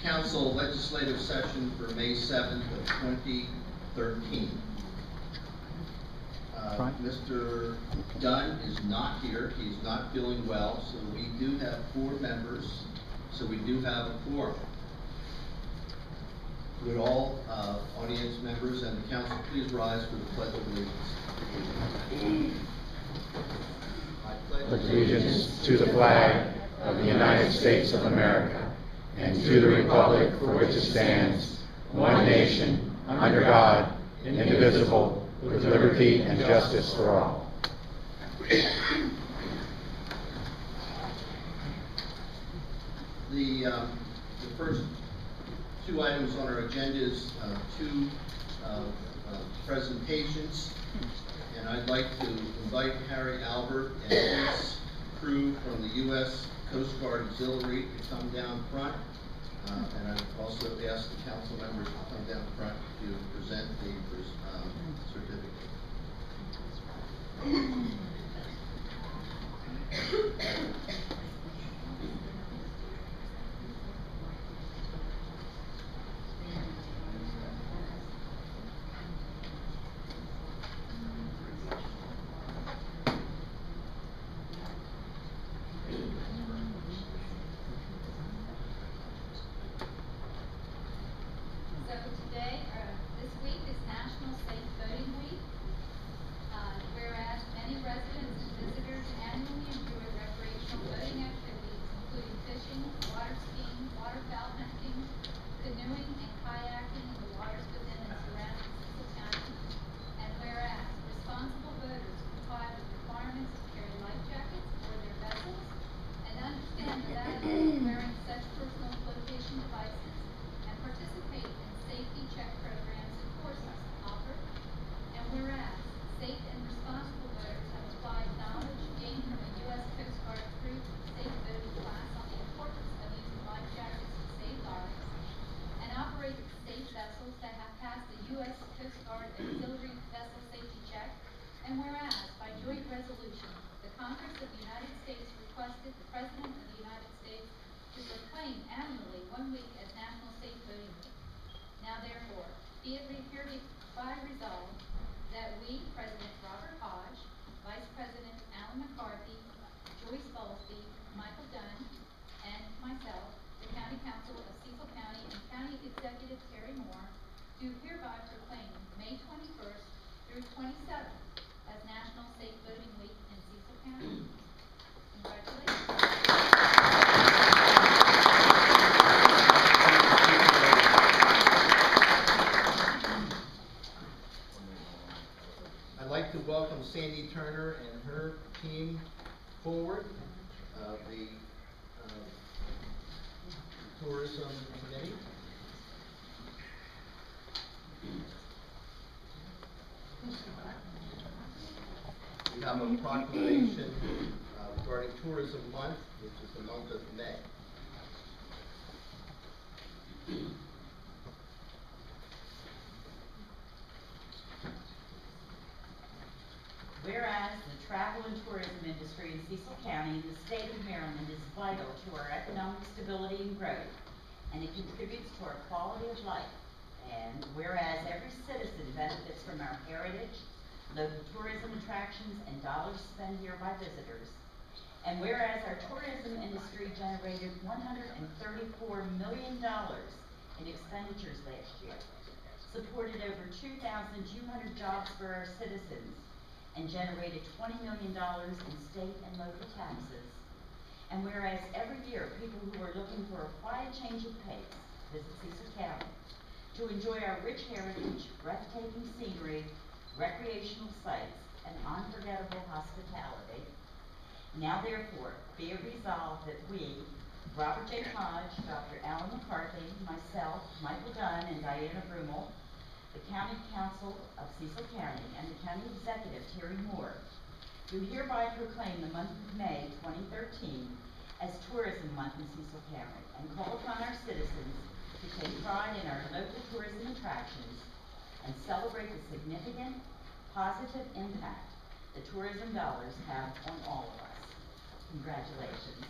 Council legislative session for May 7th of 2013. Mr. Dunn is not here. He's not feeling well, so we do have 4 members, so we do have a quorum. Would all audience members and the council please rise for the Pledge of Allegiance? I pledge allegiance to the flag of the United States of America and to the republic for which it stands, one nation, under God, indivisible, with liberty and justice for all. The first 2 items on our agenda is 2 presentations, and I'd like to invite Harry Albert and his crew from the U.S. Coast Guard Auxiliary to come down front, and I'd also ask the council members to come down front to present the certificate. Sandy Turner and her team forward, the Tourism Committee. We have a proclamation regarding Tourism Month, which is the month of May. Whereas the travel and tourism industry in Cecil County and the state of Maryland is vital to our economic stability and growth, and it contributes to our quality of life. And whereas every citizen benefits from our heritage, local tourism attractions, and dollars spent here by visitors. And whereas our tourism industry generated $134 million in expenditures last year, supported over 2,200 jobs for our citizens, and generated $20 million in state and local taxes. And whereas every year people who are looking for a quiet change of pace visit Cecil County to enjoy our rich heritage, breathtaking scenery, recreational sites, and unforgettable hospitality. Now therefore, be it resolved that we, Robert J. Hodge, Dr. Alan McCarthy, myself, Michael Dunn, and Diana Brummel, the County Council of Cecil County, and the County Executive, Terry Moore, do hereby proclaim the month of May 2013 as Tourism Month in Cecil County, and call upon our citizens to take pride in our local tourism attractions and celebrate the significant, positive impact the tourism dollars have on all of us. Congratulations.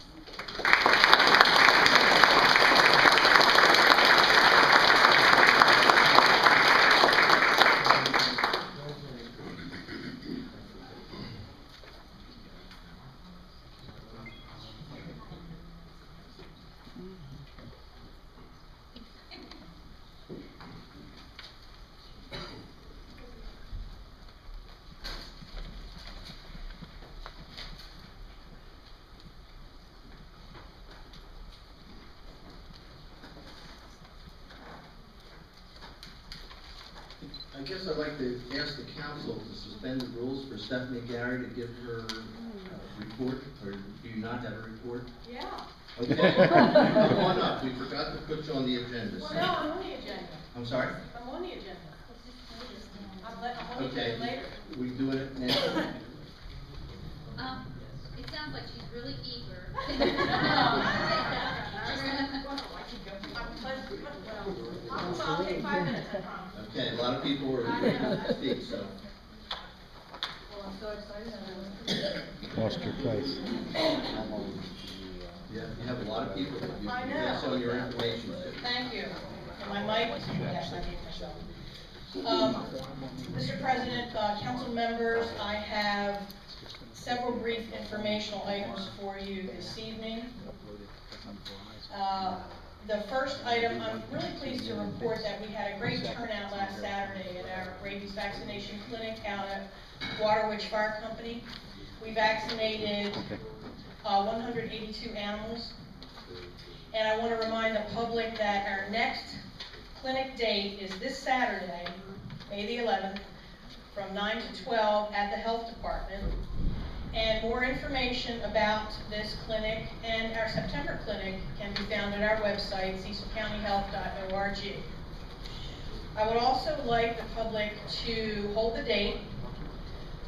I guess I'd like to ask the council to suspend the rules for Stephanie Gary to give her report, or do you not have a report? Yeah. Okay, come on up, we forgot to put you on the agenda. Well, no, I'm on the agenda. I'm sorry? I'm on the agenda. I'm on the Okay, agenda later. we doing it now? It sounds like she's really eager. I'll take 5 minutes, I promise. Okay, a lot of people are waiting to speak, so. Well, I'm so excited. Lost your place. Yeah, you have a lot of people that you I can know. pass on your information to. Thank you. And my mic? Yes, I need myself. Mr. President, council members, I have several brief informational items for you this evening. The first item, I'm really pleased to report that we had a great turnout last Saturday at our rabies vaccination clinic out at Waterwitch Fire Company. We vaccinated 182 animals. And I want to remind the public that our next clinic date is this Saturday, May the 11th, from 9 to 12 at the health department. And more information about this clinic and our September clinic can be found at our website, cecilcountyhealth.org. I would also like the public to hold the date,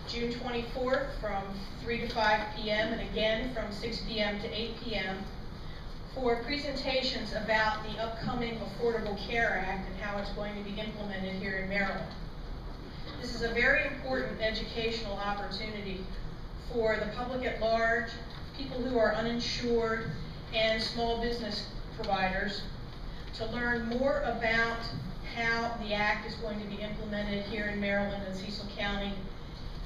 June 24th from 3 to 5 p.m. and again from 6 p.m. to 8 p.m. for presentations about the upcoming Affordable Care Act and how it's going to be implemented here in Maryland. This is a very important educational opportunity for the public at large, people who are uninsured, and small business providers to learn more about how the Act is going to be implemented here in Maryland and Cecil County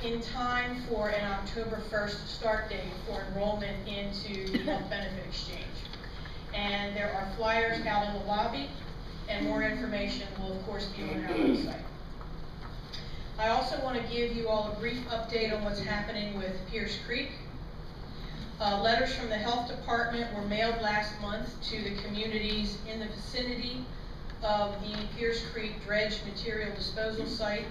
in time for an October 1st start date for enrollment into the Health Benefit Exchange. And there are flyers out in the lobby, and more information will of course be on our website. I also want to give you all a brief update on what's happening with Pierce Creek. Letters from the health department were mailed last month to the communities in the vicinity of the Pierce Creek dredge material disposal site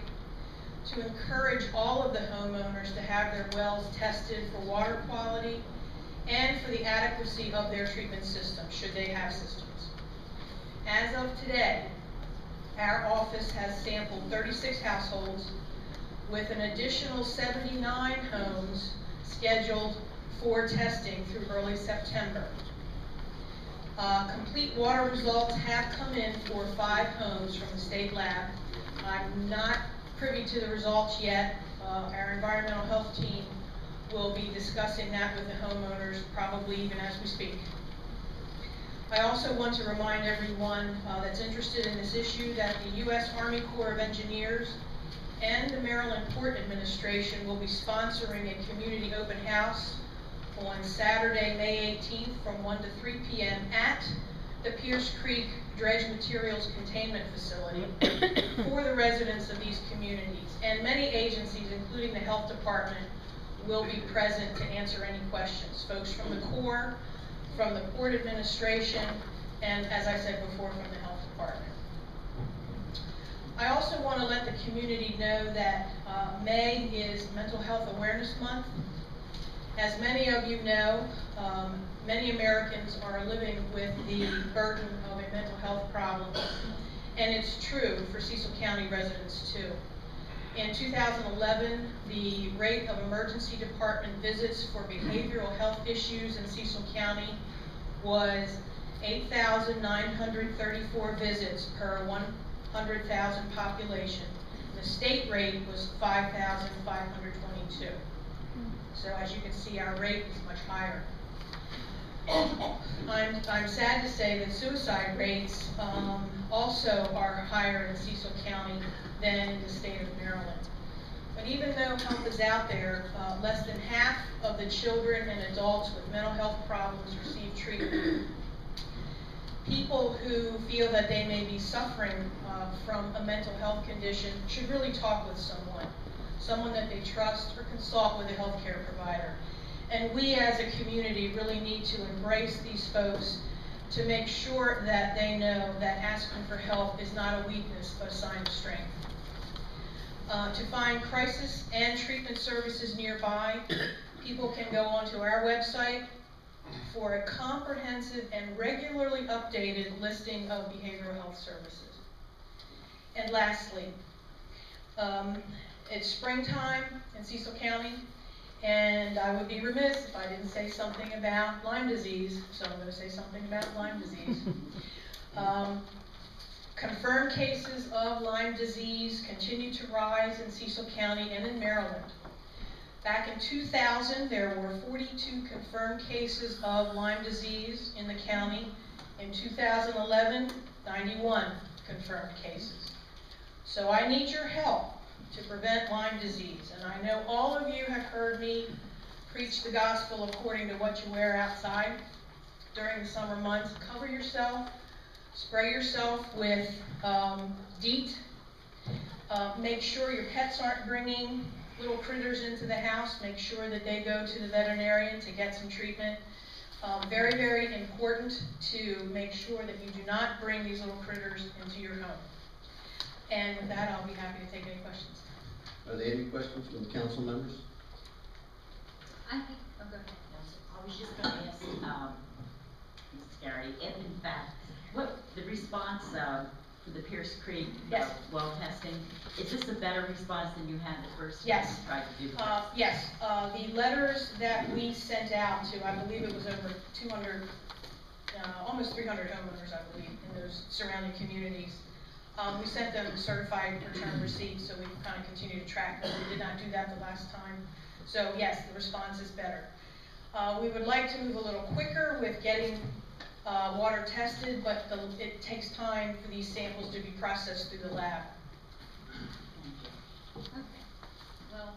to encourage all of the homeowners to have their wells tested for water quality and for the adequacy of their treatment system, should they have systems. As of today, our office has sampled 36 households with an additional 79 homes scheduled for testing through early September. Complete water results have come in for 5 homes from the state lab. I'm not privy to the results yet. Our environmental health team will be discussing that with the homeowners probably even as we speak. I also want to remind everyone that's interested in this issue that the U.S. Army Corps of Engineers and the Maryland Port Administration will be sponsoring a community open house on Saturday, May 18th from 1 to 3 p.m. at the Pierce Creek Dredge Materials Containment Facility for the residents of these communities. And many agencies, including the Health Department, will be present to answer any questions. Folks from the Corps, from the Port Administration, and as I said before, from the Health Department. I also want to let the community know that May is Mental Health Awareness Month. As many of you know, many Americans are living with the burden of a mental health problem, and it's true for Cecil County residents too. In 2011, the rate of emergency department visits for behavioral health issues in Cecil County was 8,934 visits per 100,000 population. The state rate was 5,522. So as you can see, our rate is much higher. I'm sad to say that suicide rates also are higher in Cecil County than in the state of Maryland. But even though help is out there, less than half of the children and adults with mental health problems receive treatment. People who feel that they may be suffering from a mental health condition should really talk with someone that they trust, or consult with a healthcare provider. And we as a community really need to embrace these folks to make sure that they know that asking for help is not a weakness, but a sign of strength. To find crisis and treatment services nearby, people can go onto our website for a comprehensive and regularly updated listing of behavioral health services. And lastly, it's springtime in Cecil County, and I would be remiss if I didn't say something about Lyme disease, so I'm going to say something about Lyme disease. Confirmed cases of Lyme disease continue to rise in Cecil County and in Maryland. Back in 2000, there were 42 confirmed cases of Lyme disease in the county. In 2011, 91 confirmed cases. So I need your help to prevent Lyme disease. And I know all of you have heard me preach the gospel according to what you wear outside during the summer months. Cover yourself, spray yourself with DEET. Make sure your pets aren't bringing little critters into the house. Make sure that they go to the veterinarian to get some treatment. Very, very important to make sure that you do not bring these little critters into your home. And with that, I'll be happy to take any questions. Are there any questions from the council members? I think, oh, go ahead. I was just gonna ask, Mrs. Garrity, if in fact, what the response for the Pierce Creek Yes. well testing, is this a better response than you had the first time Yes. you tried to do? Yes, the letters that we sent out to, I believe it was over 200, almost 300 homeowners, I believe, in those surrounding communities. We sent them certified return receipts, so we can kind of continue to track them. We did not do that the last time. So yes, the response is better. We would like to move a little quicker with getting water tested, but it takes time for these samples to be processed through the lab. Okay, well,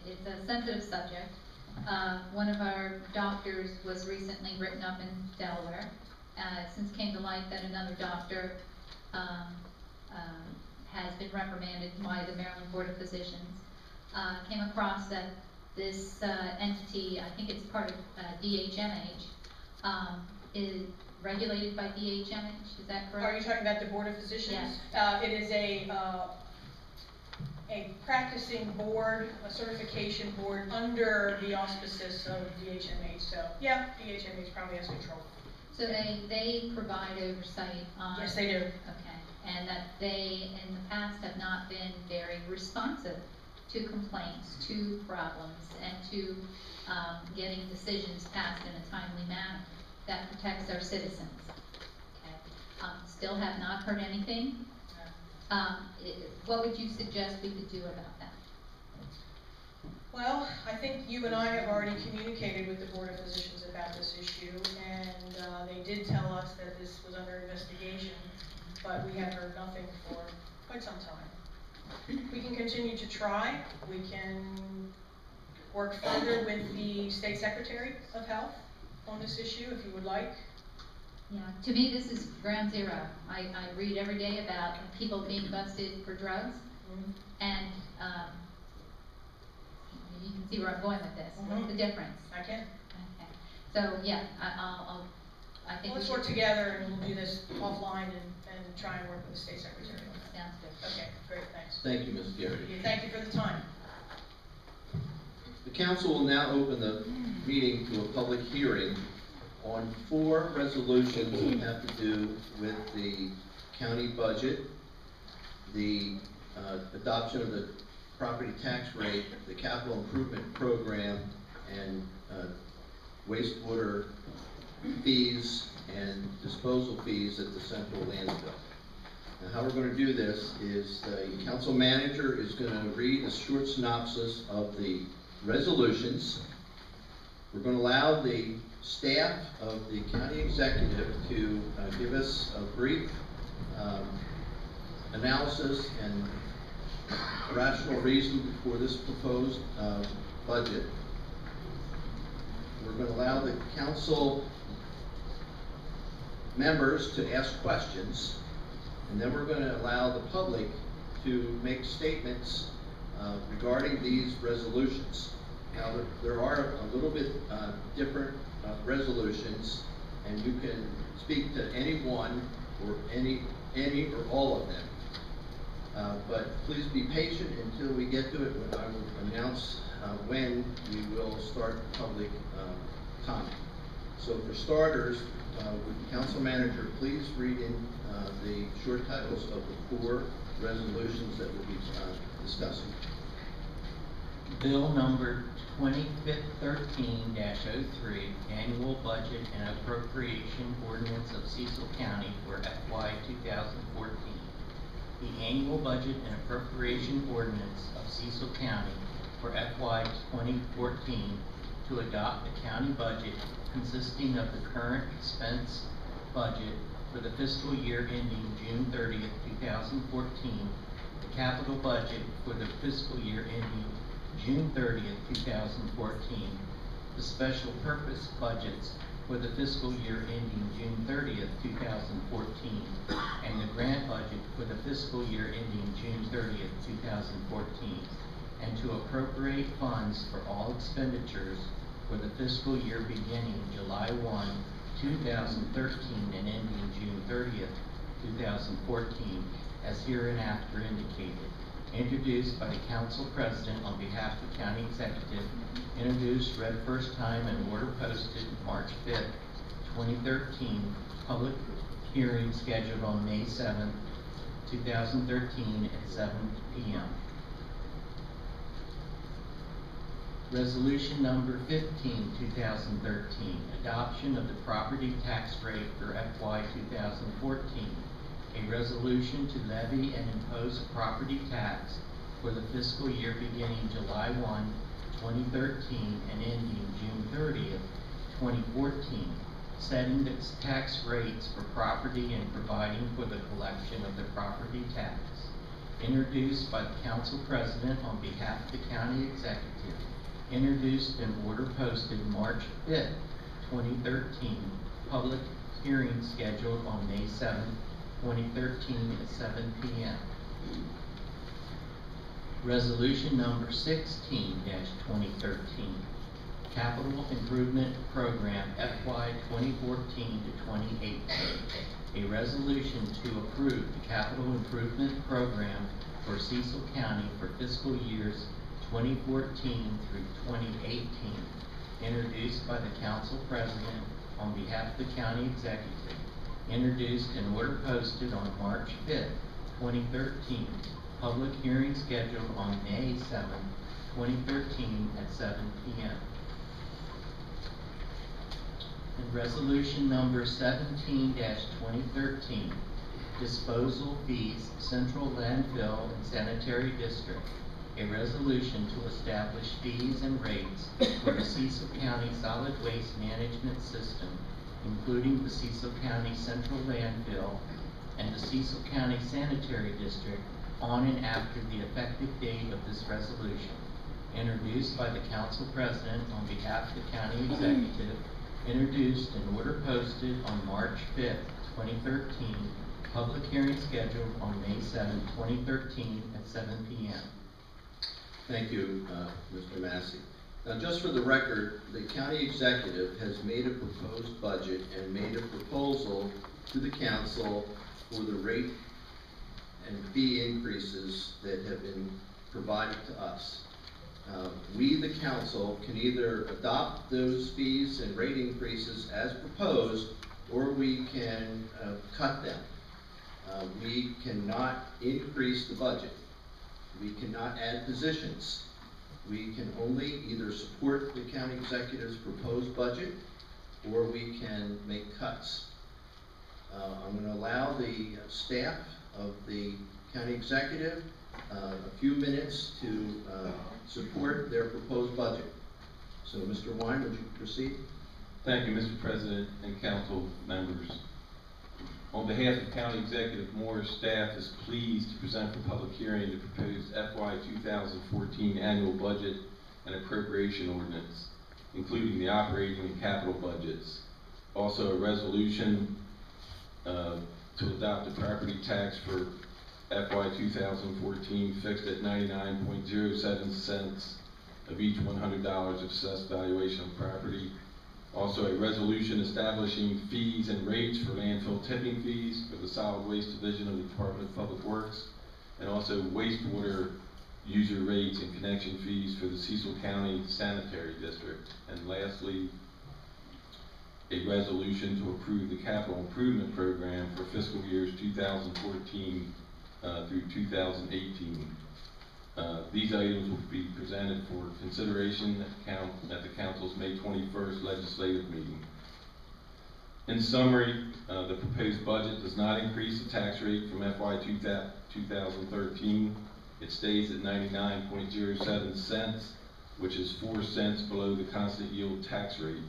it's a sensitive subject. One of our doctors was recently written up in Delaware. Since came to light that another doctor has been reprimanded by the Maryland Board of Physicians. Came across that this entity, I think it's part of DHMH, is regulated by DHMH, is that correct? Are you talking about the Board of Physicians? Yes. It is a practicing board, a certification board under the auspices of DHMH. So yeah, DHMH probably has control. So they provide oversight on... Yes, they do. Okay, and that they in the past have not been very responsive to complaints, to problems, and to getting decisions passed in a timely manner that protects our citizens. Okay, still have not heard anything. What would you suggest we could do about that? Well, I think you and I have already communicated with the Board of Physicians about this issue, and they did tell us that this was under investigation, but we have heard nothing for quite some time. We can continue to try. We can work further with the State Secretary of Health on this issue if you would like. Yeah, to me this is ground zero. I read every day about people being busted for drugs, and you can see where I'm going with this. What's the difference? I can. Okay. So yeah, I think Let's we work should- together and we'll do this offline and try and work with the State Secretary on that. Sounds good. Okay, great, thanks. Thank you, Ms. Garrity. Thank you for the time. The council will now open the meeting to a public hearing on 4 resolutions that have to do with the county budget, the adoption of the property tax rate, the capital improvement program, and wastewater fees and disposal fees at the central landfill. Now, how we're going to do this is the council manager is going to read a short synopsis of the resolutions. We're going to allow the staff of the county executive to give us a brief analysis and rational reason for this proposed budget. We're going to allow the council members to ask questions, and then we're going to allow the public to make statements regarding these resolutions. Now, there are a little bit different resolutions, and you can speak to any one or any any or all of them. But please be patient until we get to it, when I will announce when we will start public comment. So for starters, would the council manager please read in the short titles of the 4 resolutions that we'll be discussing. Bill number 2013-03, Annual Budget and Appropriation Ordinance of Cecil County for FY 2014. The Annual Budget and Appropriation Ordinance of Cecil County for FY 2014 to adopt the county budget consisting of the current expense budget for the fiscal year ending June 30th, 2014, the capital budget for the fiscal year ending June 30th, 2014, the special purpose budgets for the fiscal year ending June 30th, 2014, and the grant budget for the fiscal year ending June 30th, 2014, and to appropriate funds for all expenditures for the fiscal year beginning July 1, 2013 and ending June 30th, 2014, as hereinafter indicated. Introduced by the Council President on behalf of the County Executive, introduced, read first time, and order posted March 5th, 2013, public hearing scheduled on May 7th, 2013 at 7 p.m. Resolution number 15, 2013, adoption of the property tax rate for FY 2014. A resolution to levy and impose a property tax for the fiscal year beginning July 1, 2013 and ending June 30th, 2014, setting the tax rates for property and providing for the collection of the property tax. Introduced by the Council President on behalf of the County Executive. Introduced and order posted March 5th, 2013. Public hearing scheduled on May 7th, 2013 at 7 p.m. Resolution number 16, 2013. Capital Improvement Program FY 2014 to 2018. A resolution to approve the Capital Improvement Program for Cecil County for fiscal years 2014 through 2018, introduced by the Council President on behalf of the County Executive, introduced and order posted on March 5th, 2013, public hearing scheduled on May 7th, 2013 at 7 p.m. And resolution number 17, 2013, disposal fees, Central Landfill and Sanitary District. A resolution to establish fees and rates for the Cecil County Solid Waste Management System, including the Cecil County Central Landfill and the Cecil County Sanitary District on and after the effective date of this resolution. Introduced by the Council President on behalf of the County Executive, introduced and order posted on March 5th, 2013, public hearing scheduled on May 7th, 2013 at 7 p.m. Thank you, Mr. Massey. Now, just for the record, the County Executive has made a proposed budget and made a proposal to the Council for the rate and fee increases that have been provided to us. We, the Council, can either adopt those fees and rate increases as proposed, or we can cut them. We cannot increase the budget. We cannot add positions. We can only either support the County Executive's proposed budget, or we can make cuts. I'm going to allow the staff of the County Executive a few minutes to support their proposed budget. So, Mr. Wine, would you proceed? Thank you, Mr. President and Council members. On behalf of County Executive Moore, staff is pleased to present for public hearing the proposed FY 2014 annual budget and appropriation ordinance, including the operating and capital budgets. Also, a resolution to adopt the property tax for FY 2014 fixed at 99.07 cents of each $100 of assessed valuation of property, Also, a resolution establishing fees and rates for landfill tipping fees for the Solid Waste Division of the Department of Public Works, and also wastewater user rates and connection fees for the Cecil County Sanitary District. And lastly, a resolution to approve the capital improvement program for fiscal years 2014 through 2018. These items will be presented for consideration at the Council's May 21st legislative meeting. In summary, the proposed budget does not increase the tax rate from FY 2013. It stays at 99.07 cents, which is 4 cents below the constant yield tax rate.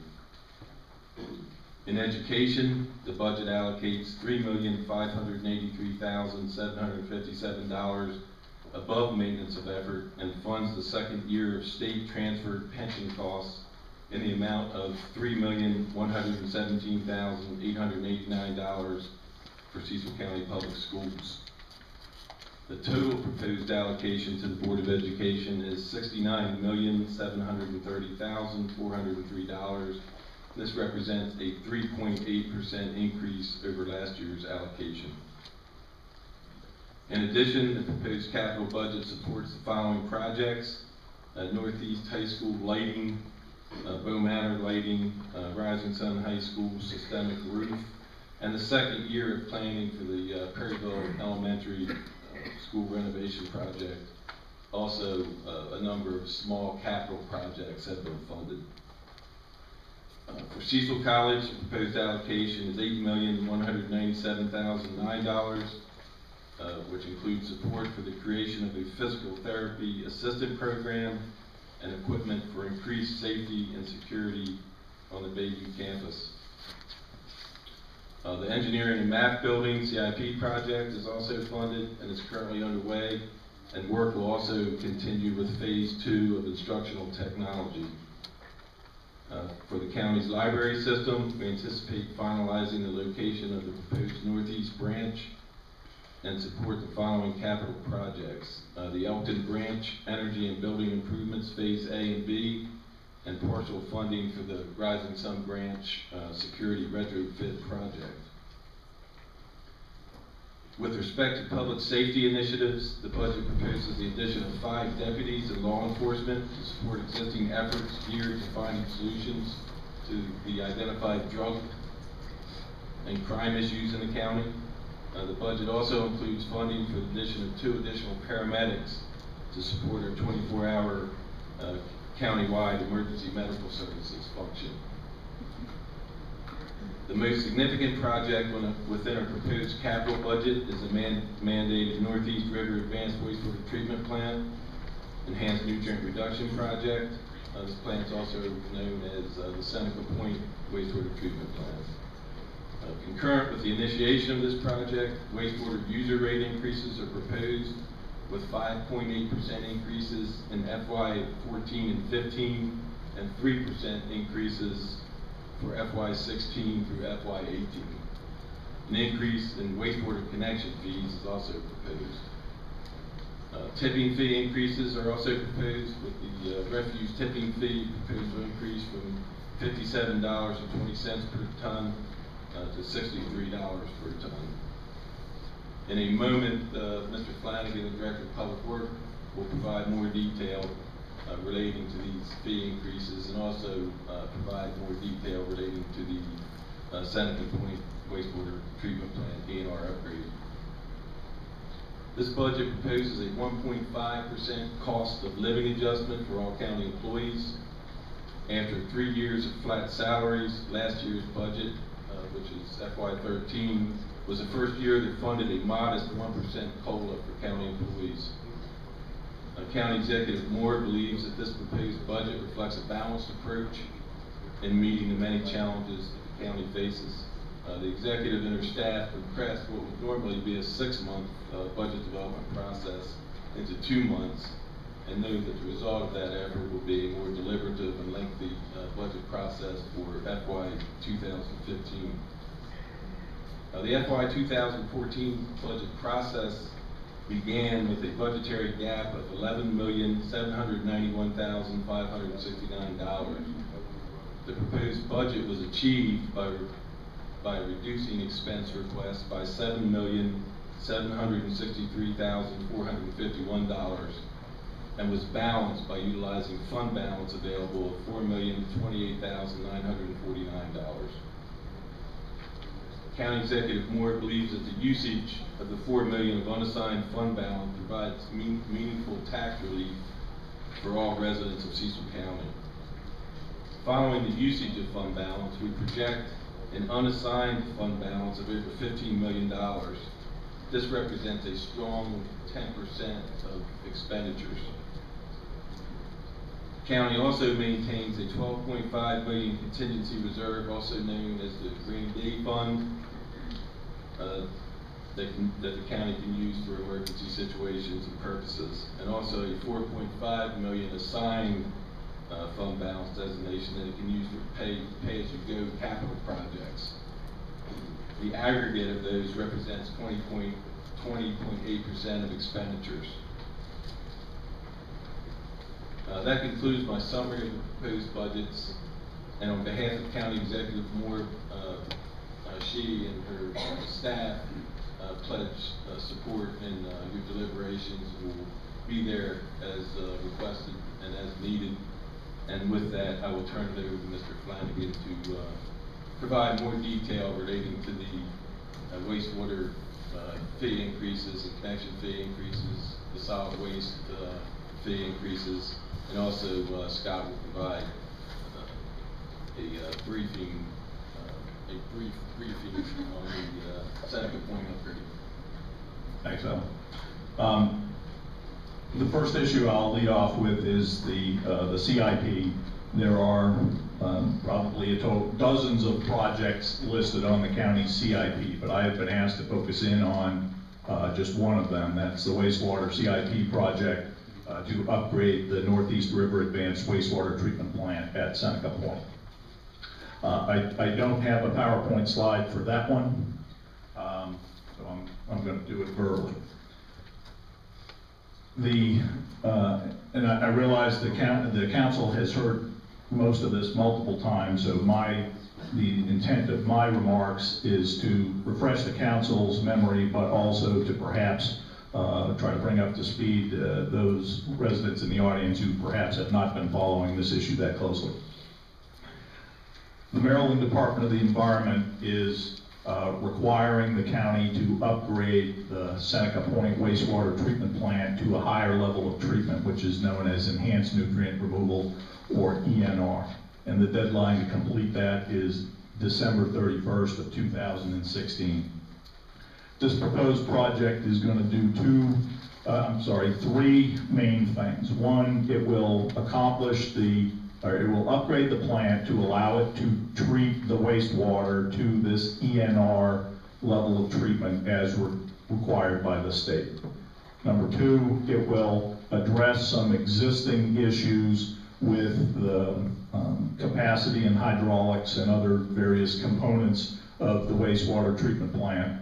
In education, the budget allocates $3,583,757 above maintenance of effort and funds the second year of state transferred pension costs in the amount of $3,117,889 for Cecil County Public Schools. The total proposed allocation to the Board of Education is $69,730,403. This represents a 3.8% increase over last year's allocation. In addition, the proposed capital budget supports the following projects: Northeast High School lighting, Bow Manor lighting, Rising Sun High School systemic roof, and the second year of planning for the Perryville Elementary School renovation project. Also, a number of small capital projects have been funded. For Cecil College, the proposed allocation is $8,197,009, which includes support for the creation of a physical therapy assistant program and equipment for increased safety and security on the Bayview campus. The engineering and math building CIP project is also funded and is currently underway, and work will also continue with phase 2 of instructional technology. For the county's library system, we anticipate finalizing the location of the proposed Northeast branch and support the following capital projects: the Elkton Branch Energy and Building Improvements Phase A and B, and partial funding for the Rising Sun Branch Security Retrofit Project. With respect to public safety initiatives, the budget proposes the addition of 5 deputies in law enforcement to support existing efforts geared to finding solutions to the identified drug and crime issues in the county. The budget also includes funding for the addition of 2 additional paramedics to support our 24-hour countywide emergency medical services function. The most significant project within our proposed capital budget is the mandated Northeast River Advanced Wastewater Treatment Plant Enhanced Nutrient Reduction Project. This plant is also known as the Seneca Point Wastewater Treatment Plant. Concurrent with the initiation of this project, wastewater user rate increases are proposed, with 5.8% increases in FY 14 and 15 and 3% increases for FY 16 through FY 18. An increase in wastewater connection fees is also proposed. Tipping fee increases are also proposed, with the refuse tipping fee proposed to increase from $57.20 per ton to $63 per ton. In a moment, Mr. Flanagan, the Director of Public Works, will provide more detail relating to these fee increases, and also provide more detail relating to the Seneca Point Wastewater Treatment Plant A&R upgrade. This budget proposes a 1.5% cost of living adjustment for all county employees. After 3 years of flat salaries, last year's budget, which is FY 13, was the first year that funded a modest 1% COLA for county employees. County Executive Moore believes that this proposed budget reflects a balanced approach in meeting the many challenges that the county faces. The executive and her staff compressed what would normally be a 6-month budget development process into 2 months, and know that the result of that effort will be a more deliberative and lengthy budget process for FY 2015. The FY 2014 budget process began with a budgetary gap of $11,791,569. The proposed budget was achieved by reducing expense requests by $7,763,451 and was balanced by utilizing fund balance available of $4,028,949. County Executive Moore believes that the usage of the $4 million of unassigned fund balance provides meaningful tax relief for all residents of Cecil County. Following the usage of fund balance, we project an unassigned fund balance of over $15 million. This represents a strong 10% of expenditures. The county also maintains a $12.5 million contingency reserve, also known as the Rainy Day Fund, that the county can use for emergency situations and purposes, and also a $4.5 million assigned fund balance designation that it can use for pay-as-you-go capital projects. The aggregate of those represents 20.8% of expenditures. That concludes my summary of the proposed budgets, and on behalf of County Executive Moore, she and her staff pledge support in your deliberations. Will be there as requested and as needed. And with that, I will turn it over to Mr. Flanagan to provide more detail relating to the wastewater fee increases and connection fee increases, the solid waste fee increases, and also Scott will provide a brief briefing on the Seneca Point upgrade. Thanks, Al. The first issue I'll lead off with is the CIP. There are probably a total dozens of projects listed on the county's CIP, but I have been asked to focus in on just one of them. That's the wastewater CIP project to upgrade the Northeast River Advanced Wastewater Treatment Plant at Seneca Point. I don't have a PowerPoint slide for that one, so I'm going to do it verbally. And I realize the council has heard most of this multiple times, so the intent of my remarks is to refresh the council's memory, but also to perhaps try to bring up to speed those residents in the audience who perhaps have not been following this issue that closely. The Maryland Department of the Environment is requiring the county to upgrade the Seneca Point wastewater treatment plant to a higher level of treatment, which is known as enhanced nutrient removal, or ENR. And the deadline to complete that is December 31st of 2016. This proposed project is going to do three main things. One, it will it will upgrade the plant to allow it to treat the wastewater to this ENR level of treatment as required by the state. Number two, it will address some existing issues with the capacity and hydraulics and other various components of the wastewater treatment plant.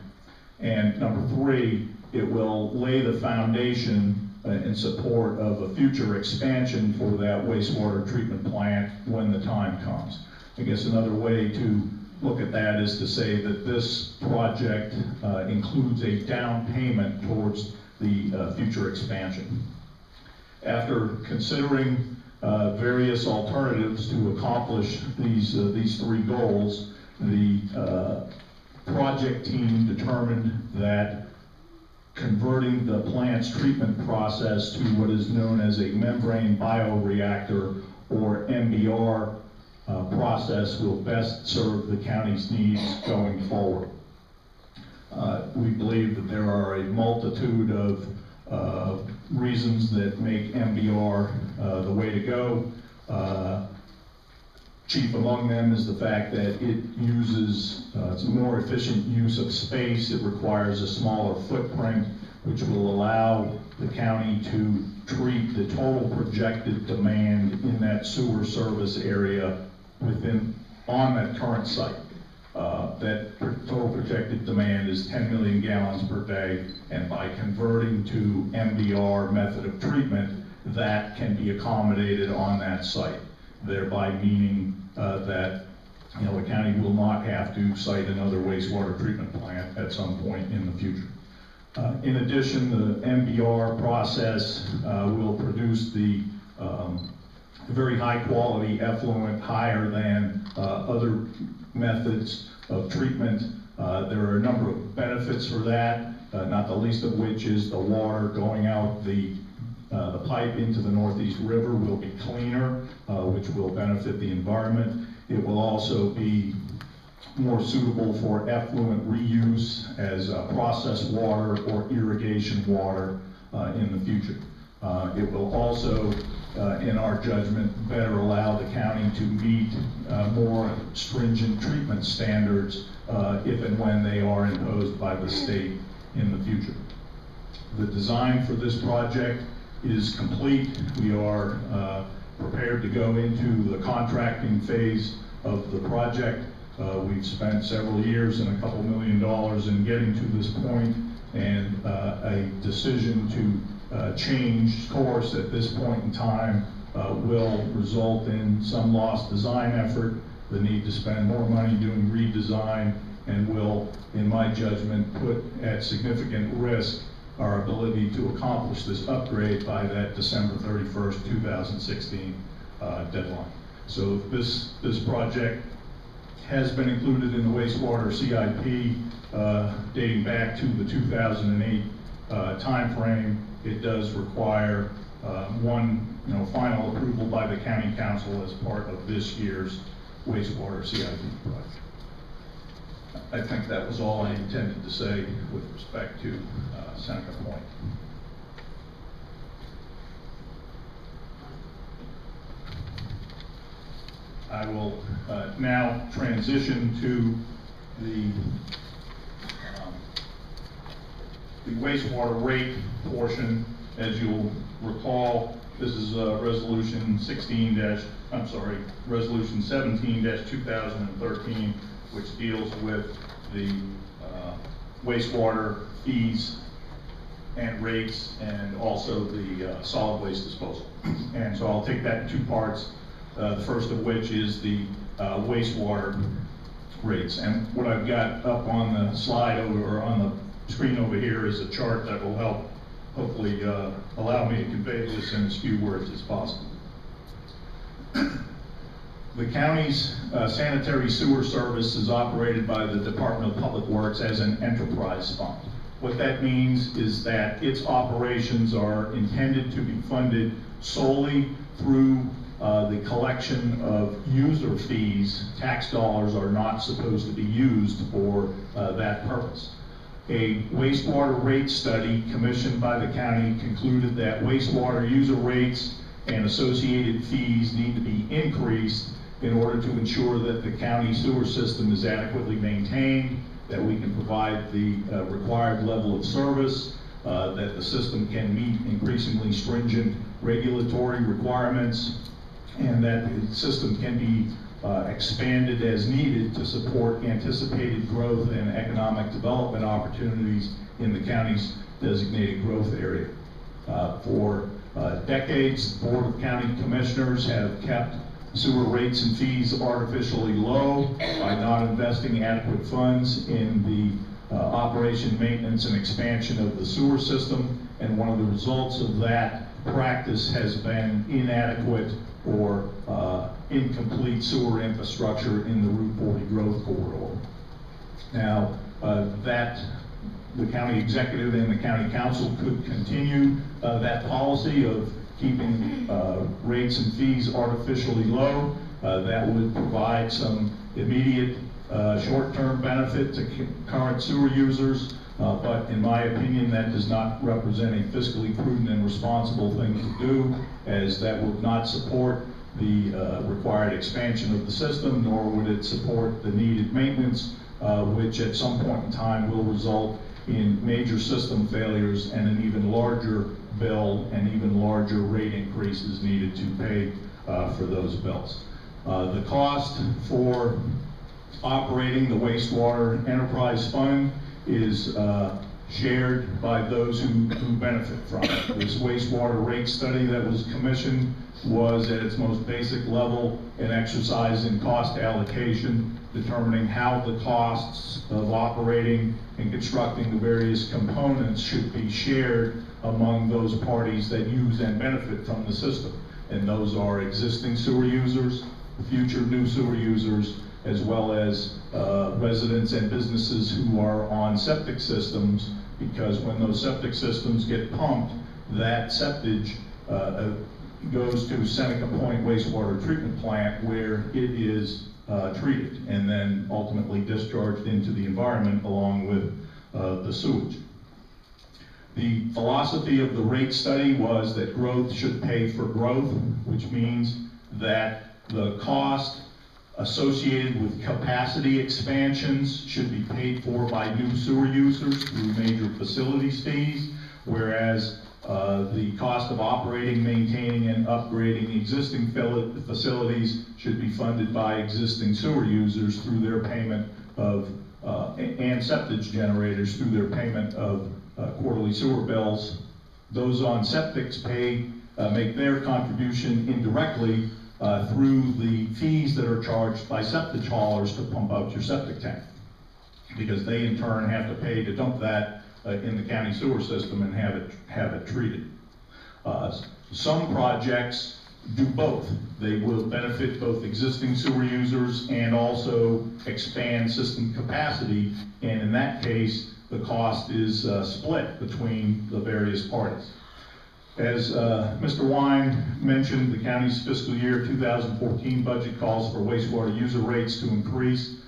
And number three, it will lay the foundation in support of a future expansion for that wastewater treatment plant when the time comes. I guess another way to look at that is to say that this project includes a down payment towards the future expansion. After considering various alternatives to accomplish these three goals, the project team determined that converting the plant's treatment process to what is known as a membrane bioreactor, or MBR, process will best serve the county's needs going forward. We believe that there are a multitude of reasons that make MBR the way to go. Chief among them is the fact that it uses, it's a more efficient use of space. It requires a smaller footprint, which will allow the county to treat the total projected demand in that sewer service area on that current site. That total projected demand is 10 million gallons per day, and by converting to MBR method of treatment, that can be accommodated on that site, thereby meaning that, you know, the county will not have to site another wastewater treatment plant at some point in the future. In addition, the MBR process will produce the very high quality effluent, higher than other methods of treatment. There are a number of benefits for that, not the least of which is the water going out the pipe into the Northeast River will be cleaner, which will benefit the environment. It will also be more suitable for effluent reuse as processed water or irrigation water in the future. It will also, in our judgment, better allow the county to meet more stringent treatment standards if and when they are imposed by the state in the future. The design for this project is complete. We are prepared to go into the contracting phase of the project. We've spent several years and a couple $1 million in getting to this point, and a decision to change course at this point in time will result in some lost design effort, the need to spend more money doing redesign, and will, in my judgment, put at significant risk our ability to accomplish this upgrade by that December 31st, 2016 deadline. So this project has been included in the wastewater CIP dating back to the 2008 timeframe. It does require one final approval by the county council as part of this year's wastewater CIP project. I think that was all I intended to say with respect to Seneca Point. I will now transition to the wastewater rate portion. As you'll recall, this is resolution 17-2013, which deals with the wastewater fees and rates, and also the solid waste disposal. And so I'll take that in two parts. The first of which is the wastewater rates. And what I've got up on the slide or on the screen over here is a chart that will help hopefully allow me to convey this in as few words as possible. The county's sanitary sewer service is operated by the Department of Public Works as an enterprise fund. What that means is that its operations are intended to be funded solely through the collection of user fees. Tax dollars are not supposed to be used for that purpose. A wastewater rate study commissioned by the county concluded that wastewater user rates and associated fees need to be increased in order to ensure that the county sewer system is adequately maintained, that we can provide the required level of service, that the system can meet increasingly stringent regulatory requirements, and that the system can be expanded as needed to support anticipated growth and economic development opportunities in the county's designated growth area. For decades, the Board of County Commissioners have kept sewer rates and fees artificially low by not investing adequate funds in the operation, maintenance, and expansion of the sewer system, and one of the results of that practice has been inadequate or incomplete sewer infrastructure in the Route 40 growth corridor. Now, the county executive and the county council could continue that policy of keeping rates and fees artificially low. That would provide some immediate short-term benefit to current sewer users, but in my opinion, that does not represent a fiscally prudent and responsible thing to do, as that would not support the required expansion of the system, nor would it support the needed maintenance, which at some point in time will result in major system failures and an even larger bill and even larger rate increases needed to pay for those bills. The cost for operating the wastewater enterprise fund is shared by those who benefit from it. This wastewater rate study that was commissioned was at its most basic level an exercise in cost allocation, determining how the costs of operating and constructing the various components should be shared among those parties that use and benefit from the system. And those are existing sewer users, future new sewer users, as well as residents and businesses who are on septic systems, because when those septic systems get pumped, that septage goes to Seneca Point Wastewater Treatment Plant, where it is treated and then ultimately discharged into the environment along with the sewage. The philosophy of the rate study was that growth should pay for growth, which means that the cost associated with capacity expansions should be paid for by new sewer users through major facilities fees, whereas the cost of operating, maintaining, and upgrading existing facilities should be funded by existing sewer users through their payment of, and septage generators through their payment of quarterly sewer bills. Those on septics make their contribution indirectly through the fees that are charged by septic haulers to pump out your septic tank, because they in turn have to pay to dump that in the county sewer system and have it treated. Some projects do both. They will benefit both existing sewer users and also expand system capacity, and in that case, the cost is split between the various parties. As Mr. Wine mentioned, the county's fiscal year 2014 budget calls for wastewater user rates to increase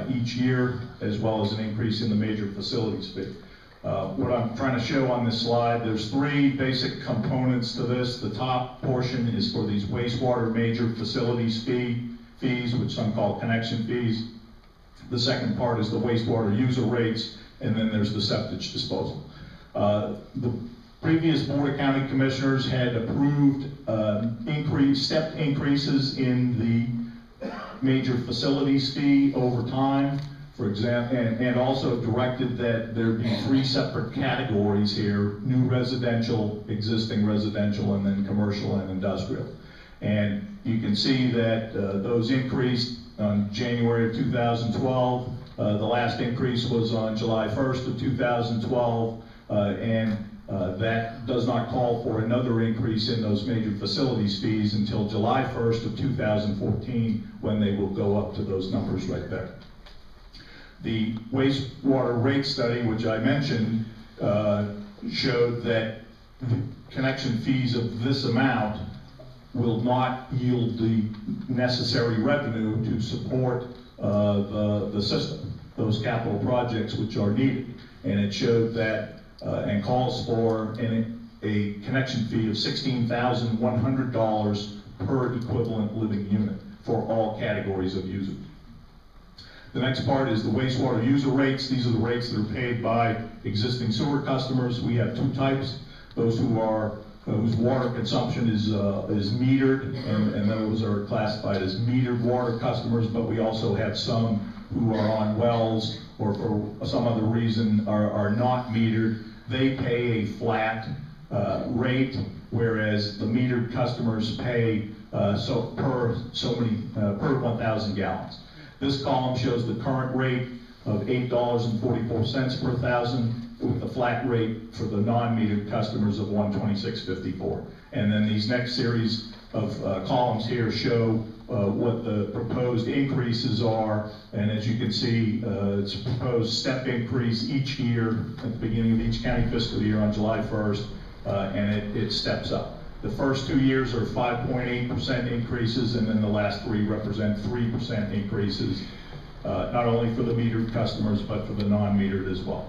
each year, as well as an increase in the major facilities fee. What I'm trying to show on this slide, there's three basic components to this. The top portion is for these wastewater major facilities fees, which some call connection fees. The second part is the wastewater user rates, and then there's the septage disposal. The previous Board of County Commissioners had approved stepped increases in the major facilities fee over time, for example, and also directed that there be three separate categories here: new residential, existing residential, and then commercial and industrial. And you can see that those increased on January of 2012. The last increase was on July 1st of 2012, and that does not call for another increase in those major facilities fees until July 1st of 2014, when they will go up to those numbers right there. The wastewater rate study, which I mentioned, showed that the connection fees of this amount will not yield the necessary revenue to support the system, those capital projects which are needed. And it showed that and calls for a connection fee of $16,100 per equivalent living unit for all categories of users. The next part is the wastewater user rates. These are the rates that are paid by existing sewer customers. We have two types: those whose water consumption is metered, and those are classified as metered water customers, but we also have some who are on wells or for some other reason are not metered. They pay a flat rate, whereas the metered customers pay per 1,000 gallons. This column shows the current rate of $8.44 per thousand, with the flat rate for the non-metered customers of $126.54. And then these next series of columns here show what the proposed increases are, and as you can see, it's a proposed step increase each year at the beginning of each county fiscal year on July 1st, and it steps up. The first 2 years are 5.8% increases, and then the last three represent 3% increases, not only for the metered customers, but for the non-metered as well.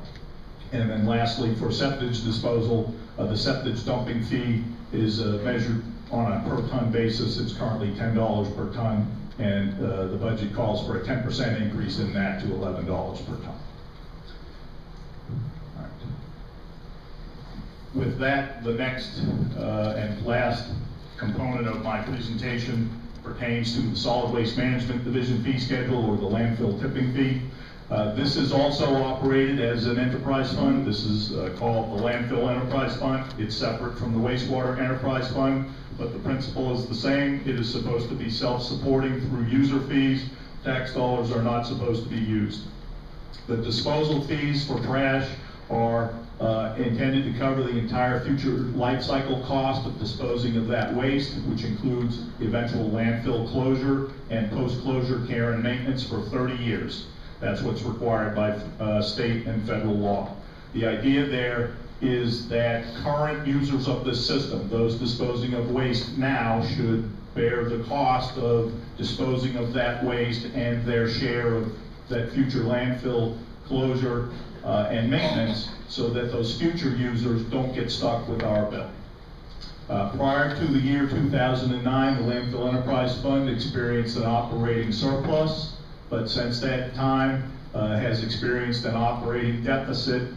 And then lastly, for septage disposal, the septage dumping fee is measured on a per ton basis. It's currently $10 per ton, and the budget calls for a 10% increase in that to $11 per ton. All right. With that, the next and last component of my presentation pertains to the Solid Waste Management Division fee schedule, or the landfill tipping fee. This is also operated as an enterprise fund. This is called the Landfill Enterprise Fund. It's separate from the Wastewater Enterprise Fund, but the principle is the same. It is supposed to be self-supporting through user fees. Tax dollars are not supposed to be used. The disposal fees for trash are intended to cover the entire future life cycle cost of disposing of that waste, which includes eventual landfill closure and post-closure care and maintenance for 30 years. That's what's required by state and federal law. The idea there is that current users of this system, those disposing of waste now, should bear the cost of disposing of that waste and their share of that future landfill closure and maintenance, so that those future users don't get stuck with our bill. Prior to the year 2009, the Landfill Enterprise Fund experienced an operating surplus, but since that time has experienced an operating deficit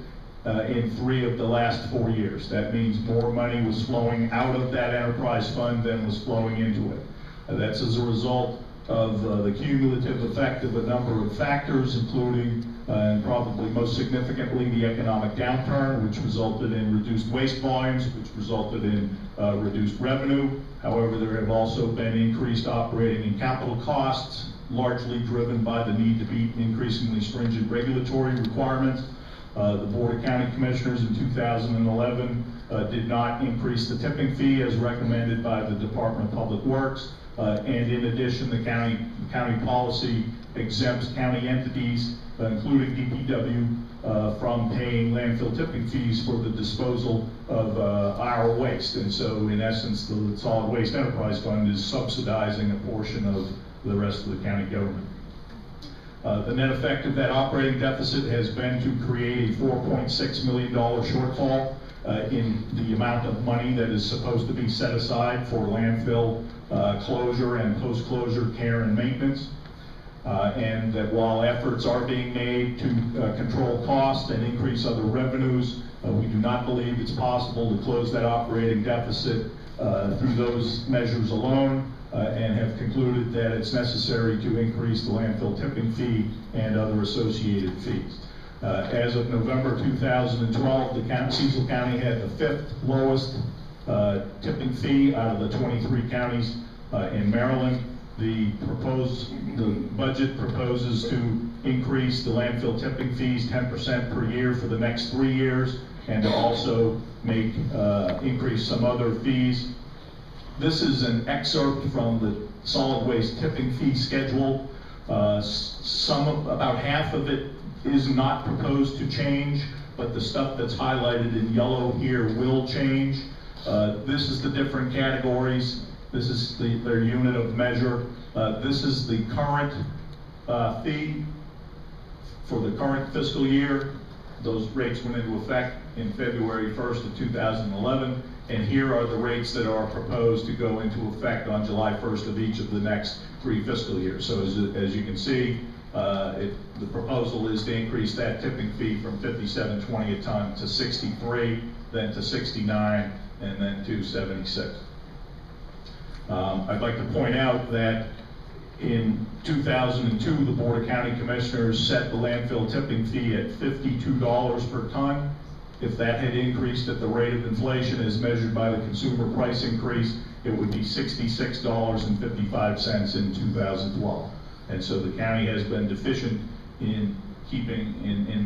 in 3 of the last 4 years. That means more money was flowing out of that enterprise fund than was flowing into it. That's as a result of the cumulative effect of a number of factors, including, and probably most significantly, the economic downturn, which resulted in reduced waste volumes, which resulted in reduced revenue. However, there have also been increased operating and capital costs, largely driven by the need to meet increasingly stringent regulatory requirements. The Board of County Commissioners in 2011 did not increase the tipping fee as recommended by the Department of Public Works. And in addition, the county policy exempts county entities, including DPW, from paying landfill tipping fees for the disposal of our waste. And so, in essence, the Solid Waste Enterprise Fund is subsidizing a portion of the rest of the county government. The net effect of that operating deficit has been to create a $4.6 million shortfall in the amount of money that is supposed to be set aside for landfill closure and post-closure care and maintenance. And that while efforts are being made to control costs and increase other revenues, we do not believe it's possible to close that operating deficit through those measures alone, and have concluded that it's necessary to increase the landfill tipping fee and other associated fees. As of November 2012, Cecil County had the 5th lowest tipping fee out of the 23 counties in Maryland. The budget proposes to increase the landfill tipping fees 10% per year for the next 3 years, and to also increase some other fees. This is an excerpt from the solid waste tipping fee schedule. About half of it is not proposed to change, but the stuff that's highlighted in yellow here will change. This is the different categories. This is their unit of measure. This is the current fee for the current fiscal year. Those rates went into effect in February 1st of 2011. And here are the rates that are proposed to go into effect on July 1st of each of the next 3 fiscal years. So as you can see, the proposal is to increase that tipping fee from $57.20 a ton to $63, then to $69, and then to $76. I'd like to point out that in 2002, the Board of County Commissioners set the landfill tipping fee at $52 per ton. If that had increased at the rate of inflation as measured by the consumer price increase, it would be $66.55 in 2012. And so the county has been deficient in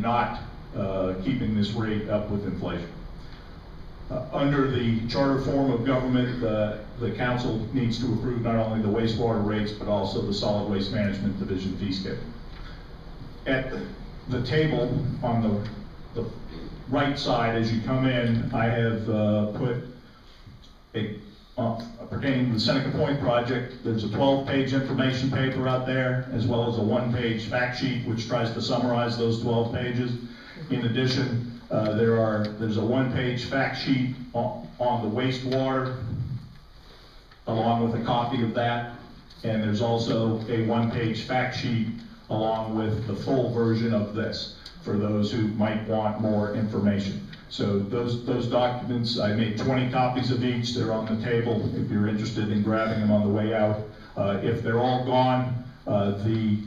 not keeping this rate up with inflation. Under the charter form of government, the council needs to approve not only the wastewater rates, but also the solid waste management division fee schedule. At the table on the right side as you come in, I have put pertaining to the Seneca Point project, there's a 12-page information paper out there, as well as a 1-page fact sheet which tries to summarize those 12 pages. In addition, there's a 1-page fact sheet on the wastewater, along with a copy of that, and there's also a 1-page fact sheet along with the full version of this, for those who might want more information. So those documents, I made 20 copies of each. They're on the table if you're interested in grabbing them on the way out. If they're all gone, the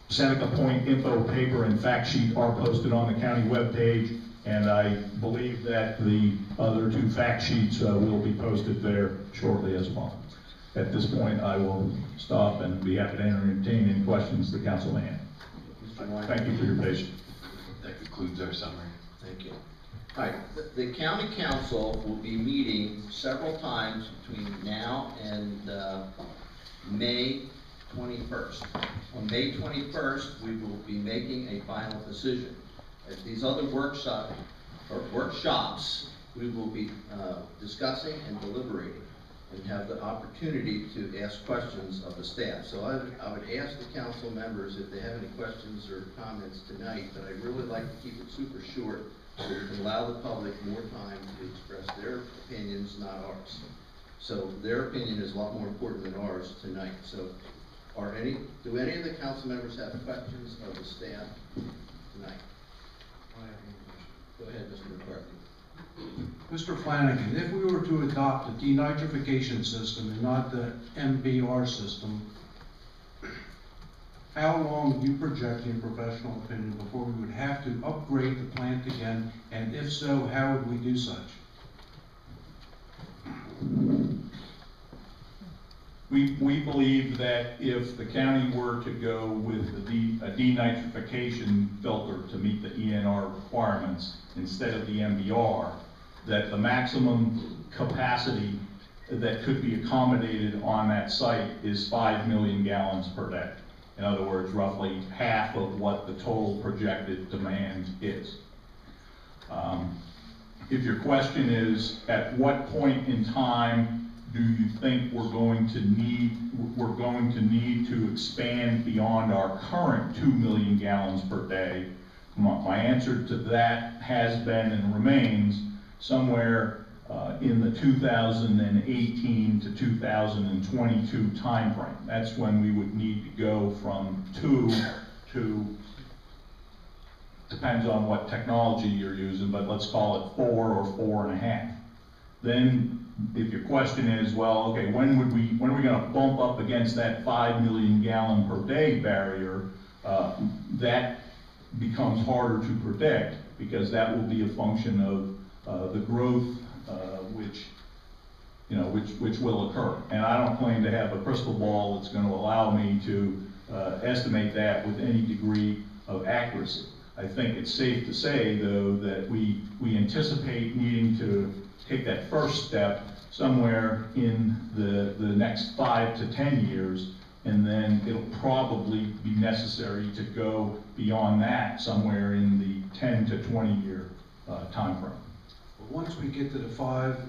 Seneca Point info paper and fact sheet are posted on the county webpage, and I believe that the other 2 fact sheets will be posted there shortly as well. At this point, I will stop and be happy to entertain any questions the council may have. Mr. Wine? Thank you for your patience. That concludes our summary. Thank you. All right, the county council will be meeting several times between now and May 21st. On May 21st, we will be making a final decision. At these other workshops, we will be discussing and deliberating and have the opportunity to ask questions of the staff. So I would ask the council members if they have any questions or comments tonight, but I'd really like to keep it super short so we can allow the public more time to express their opinions, not ours. So their opinion is a lot more important than ours tonight. So do any of the council members have questions of the staff tonight? Go ahead, Mr. McCarthy. Mr. Flanagan, if we were to adopt a denitrification system and not the MBR system, how long do you project, in your professional opinion, before we would have to upgrade the plant again? And if so, how would we do such? We believe that if the county were to go with a denitrification filter to meet the ENR requirements instead of the MBR, that the maximum capacity that could be accommodated on that site is 5 million gallons per day. In other words, roughly half of what the total projected demand is. If your question is, at what point in time do you think we're going to need to expand beyond our current 2 million gallons per day? My answer to that has been and remains somewhere in the 2018 to 2022 timeframe. That's when we would need to go from 2 to, depends on what technology you're using, but let's call it 4 or 4.5. Then if your question is, well, okay, when are we going to bump up against that 5 million gallon per day barrier? That becomes harder to predict because that will be a function of the growth which will occur. And I don't claim to have a crystal ball that's going to allow me to estimate that with any degree of accuracy. I think it's safe to say, though, that we anticipate needing to take that first step somewhere in the next 5 to 10 years, and then it'll probably be necessary to go beyond that somewhere in the 10 to 20 year time frame. But once we get to the 5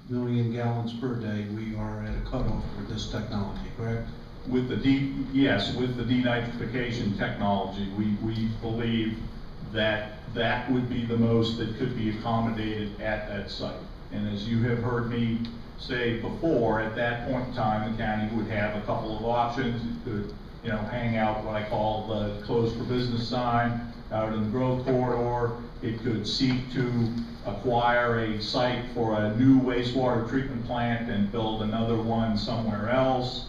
million gallons per day, we are at a cutoff for this technology, correct? With the denitrification technology, we believe that that would be the most that could be accommodated at that site. And as you have heard me say before, at that point in time, the county would have a couple of options. It could, hang out what I call the closed for business sign out in the growth corridor. It could seek to acquire a site for a new wastewater treatment plant and build another one somewhere else.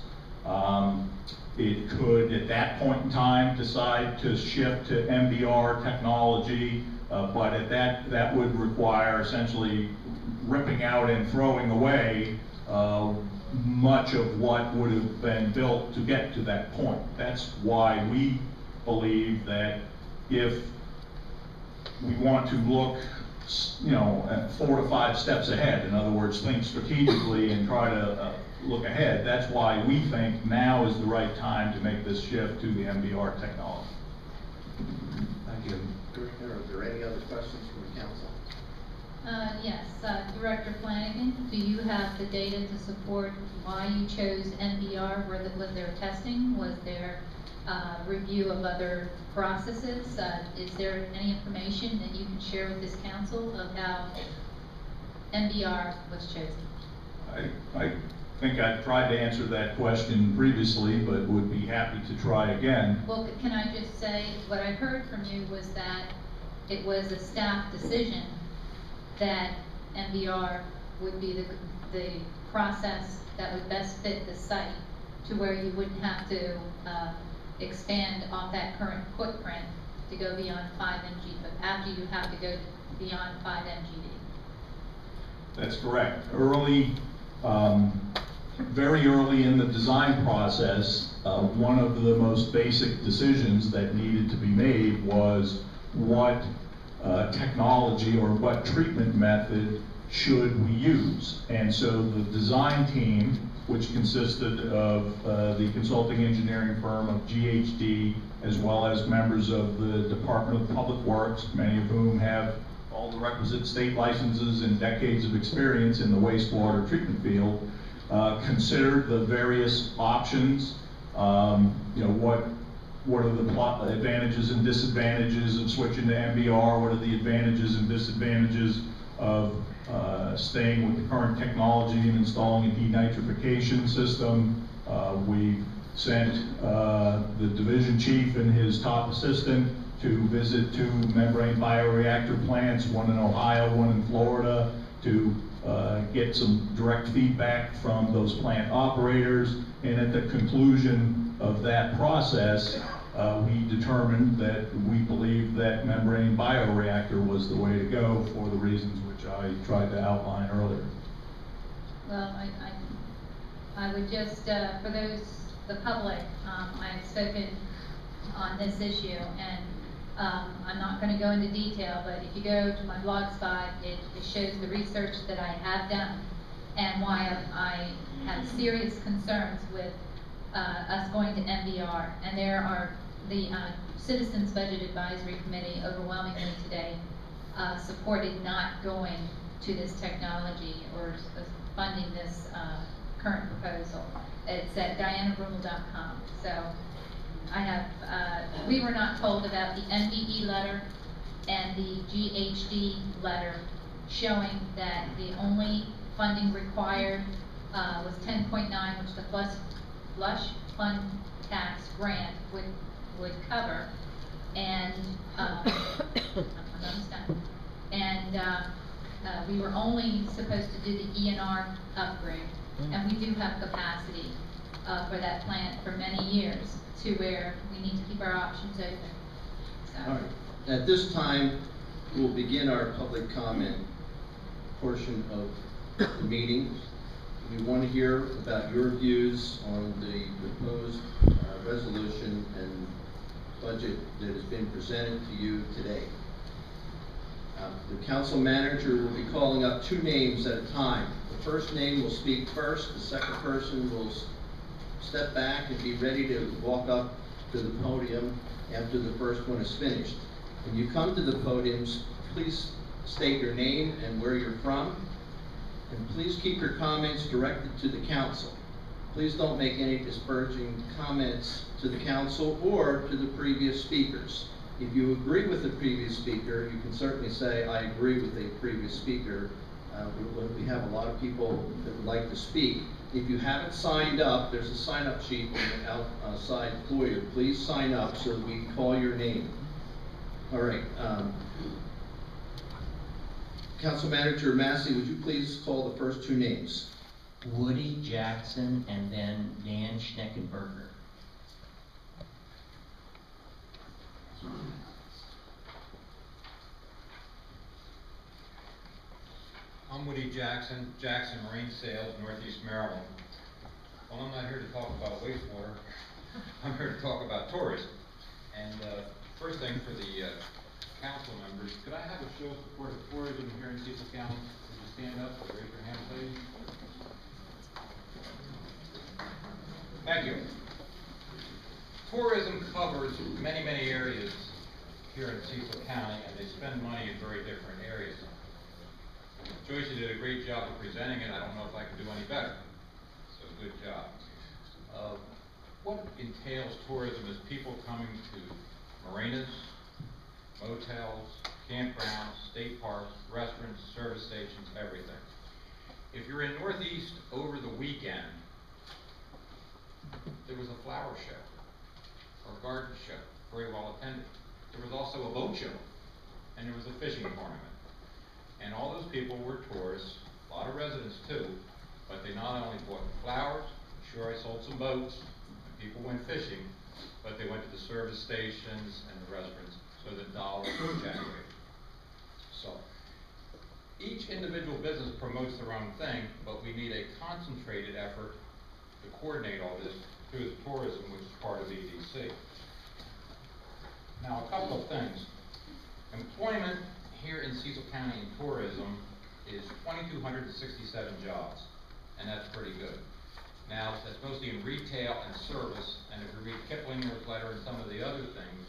It could, at that point in time, decide to shift to MBR technology, but at that would require essentially ripping out and throwing away much of what would have been built to get to that point. That's why we believe that if we want to look, at 4 to 5 steps ahead, in other words, think strategically and try to look ahead, that's why we think now is the right time to make this shift to the MBR technology. Thank you. Are there any other questions from the council? Yes, Director Flanagan, do you have the data to support why you chose MBR? Was there testing? Was there review of other processes? Is there any information that you can share with this council of how MBR was chosen? I think I tried to answer that question previously, but would be happy to try again. Well, can I just say, what I heard from you was that it was a staff decision that MBR would be the process that would best fit the site to where you wouldn't have to expand off that current footprint to go beyond 5 MG, but after you have to go beyond 5 MGD. That's correct. Very early in the design process, one of the most basic decisions that needed to be made was what technology or what treatment method should we use. And so the design team, which consisted of the consulting engineering firm of GHD, as well as members of the Department of Public Works, many of whom have all the requisite state licenses and decades of experience in the wastewater treatment field, considered the various options. What are the advantages and disadvantages of switching to MBR? What are the advantages and disadvantages of staying with the current technology and installing a denitrification system? We sent the division chief and his top assistant to visit 2 membrane bioreactor plants, one in Ohio, one in Florida, to get some direct feedback from those plant operators. And at the conclusion of that process, we determined that we believed that membrane bioreactor was the way to go for the reasons which I tried to outline earlier. Well, I would just, for those, the public, I've spoken on this issue, and I'm not going to go into detail, but if you go to my blog spot, it shows the research that I have done and why I have serious concerns with us going to MBR. And there are the Citizens Budget Advisory Committee overwhelmingly today supported not going to this technology or funding this current proposal. It's at dianabrummel.com. So I have, we were not told about the NDE letter and the GHD letter showing that the only funding required was 10.9, which the flush fund tax grant would cover, and I'm almost done. And we were only supposed to do the ENR upgrade, and we do have capacity for that plant for many years, to where we need to keep our options open. So. All right. At this time, we'll begin our public comment portion of the meeting. We want to hear about your views on the proposed resolution and budget that has been presented to you today. The council manager will be calling up 2 names at a time. The first name will speak first. The second person will step back and be ready to walk up to the podium after the first one is finished. When you come to the podiums, please state your name and where you're from, and please keep your comments directed to the council. Please don't make any disparaging comments to the council or to the previous speakers. If you agree with the previous speaker, you can certainly say, I agree with a previous speaker. We have a lot of people that would like to speak. If you haven't signed up, there's a sign-up sheet in the outside foyer. Please sign up so that we can call your name. All right. Council Manager Massey, would you please call the first 2 names? Woody Jackson and then Dan Schneckenberger. I'm Woody Jackson, Jackson Marine Sales, Northeast Maryland. Well, I'm not here to talk about wastewater. I'm here to talk about tourism. And first thing for the council members, could I have a show of support of tourism here in Cecil County? Could you stand up and raise your hand, please? Thank you. Tourism covers many, many areas here in Cecil County, and they spend money in very different areas. Joyce, you did a great job of presenting it. I don't know if I could do any better. So good job. What entails tourism is people coming to marinas, motels, campgrounds, state parks, restaurants, service stations, everything. If you're in Northeast over the weekend, there was a flower show or a garden show, very well attended. There was also a boat show, and there was a fishing tournament. And all those people were tourists, a lot of residents too, but they not only bought flowers, I'm sure I sold some boats, and people went fishing, but they went to the service stations and the restaurants, so the dollars were generated. So, each individual business promotes their own thing, but we need a concentrated effort to coordinate all this through the tourism, which is part of EDC. Now, a couple of things. Employment here in Cecil County in tourism is 2,267 jobs, and that's pretty good. Now, that's mostly in retail and service, and if you read Kiplinger's letter and some of the other things,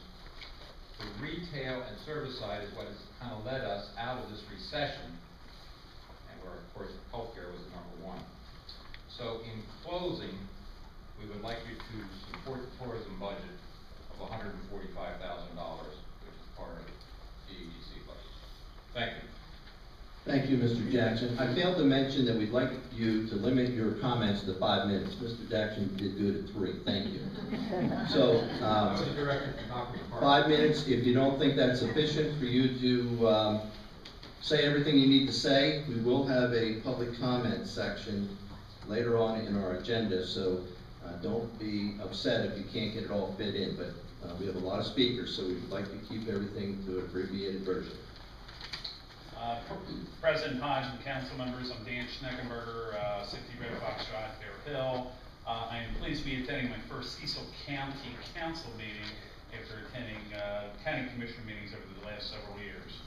the retail and service side is what has kind of led us out of this recession, and where, of course, healthcare was the #1. So, in closing, we would like you to support the tourism budget of $145,000, which is part of the EDC budget. Thank you. Thank you, Mr. Jackson. I failed to mention that we'd like you to limit your comments to 5 minutes. Mr. Jackson did good at 3. Thank you. So, I was a director for Dr. Park. 5 minutes. If you don't think that's sufficient for you to say everything you need to say, we will have a public comment section later on in our agenda. So don't be upset if you can't get it all fit in. But we have a lot of speakers, so we'd like to keep everything to an abbreviated version. President Hodge and council members, I'm Dan Schneckenberger, 60 Red Fox Drive, Bear Hill. I am pleased to be attending my first Cecil County Council meeting after attending county commission meetings over the last several years.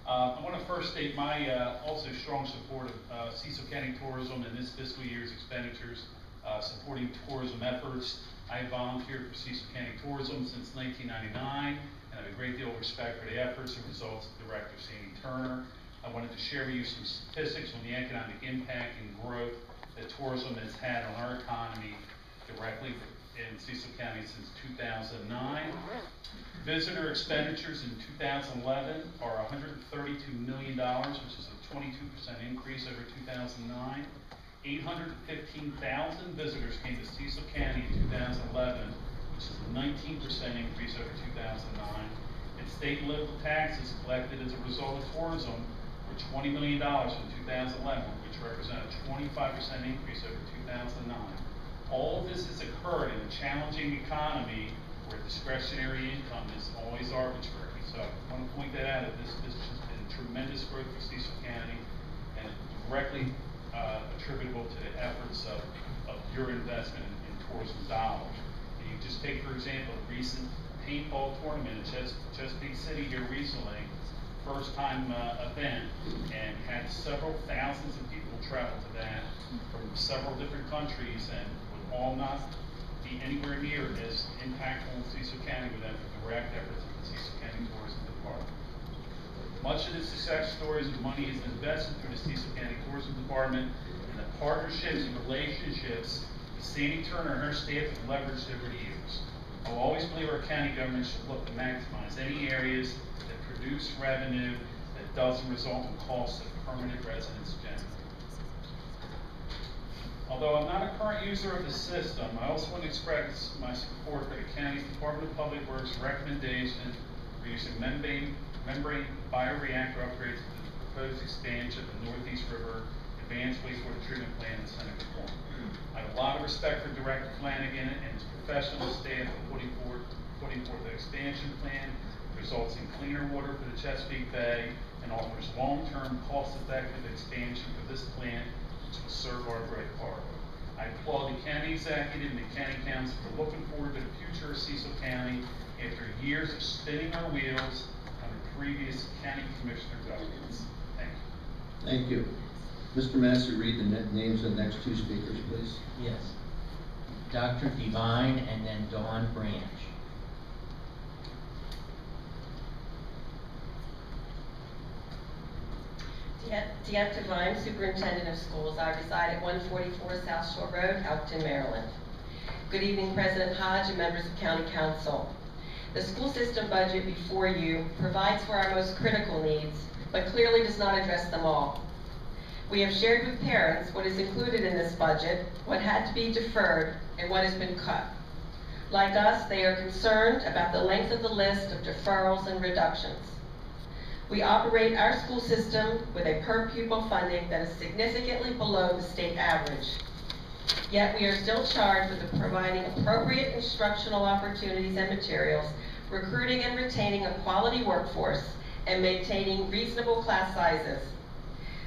I want to first state my also strong support of Cecil County tourism and this fiscal year's expenditures supporting tourism efforts. I volunteered for Cecil County Tourism since 1999. And I have a great deal of respect for the efforts and results of Director Sandy Turner. I wanted to share with you some statistics on the economic impact and growth that tourism has had on our economy directly in Cecil County since 2009. Visitor expenditures in 2011 are $132 million, which is a 22% increase over 2009. 815,000 visitors came to Cecil County in 2011, which is a 19% increase over 2009. And state and local taxes collected as a result of tourism were $20 million in 2011, which represent a 25% increase over 2009. All of this has occurred in a challenging economy where discretionary income is always arbitrary. So I want to point that out, that this has been tremendous growth for Cecil County and directly attributable to the efforts of your investment in tourism dollars. You just take, for example, the recent paintball tournament in Chesapeake City here recently, first time event, and had several thousands of people travel to that from several different countries, and would all not be anywhere near as impactful in Cecil County without the direct efforts of the Cecil County Tourism Department. Much of the success stories of money is invested through the Cecil County Tourism Department, and the partnerships and relationships Sandy Turner and her staff have leveraged over the years. I will always believe our county government should look to maximize any areas that produce revenue that doesn't result in costs that permanent residents generate. Although I'm not a current user of the system, I also want to express my support for the county's Department of Public Works recommendation for using membrane bioreactor upgrades to the proposed expansion of the Northeast River Advanced Wastewater Treatment Plant in Seneca Point. I have a lot of respect for Director Flanagan and his professional staff in putting forth the expansion plan, results in cleaner water for the Chesapeake Bay, and offers long-term, cost-effective expansion for this plant, which will serve our great corridor. I applaud the county executive and the county council for looking forward to the future of Cecil County after years of spinning our wheels under previous county commissioner governments. Thank you. Thank you. Mr. Massey, read the names of the next 2 speakers, please. Yes. Dr. Devine and then Dawn Branch. DeEtte Devine, Superintendent of Schools. I reside at 144 South Shore Road, Elkton, Maryland. Good evening, President Hodge and members of County Council. The school system budget before you provides for our most critical needs, but clearly does not address them all. We have shared with parents what is included in this budget, what had to be deferred, and what has been cut. Like us, they are concerned about the length of the list of deferrals and reductions. We operate our school system with a per pupil funding that is significantly below the state average. Yet we are still charged with providing appropriate instructional opportunities and materials, recruiting and retaining a quality workforce, and maintaining reasonable class sizes.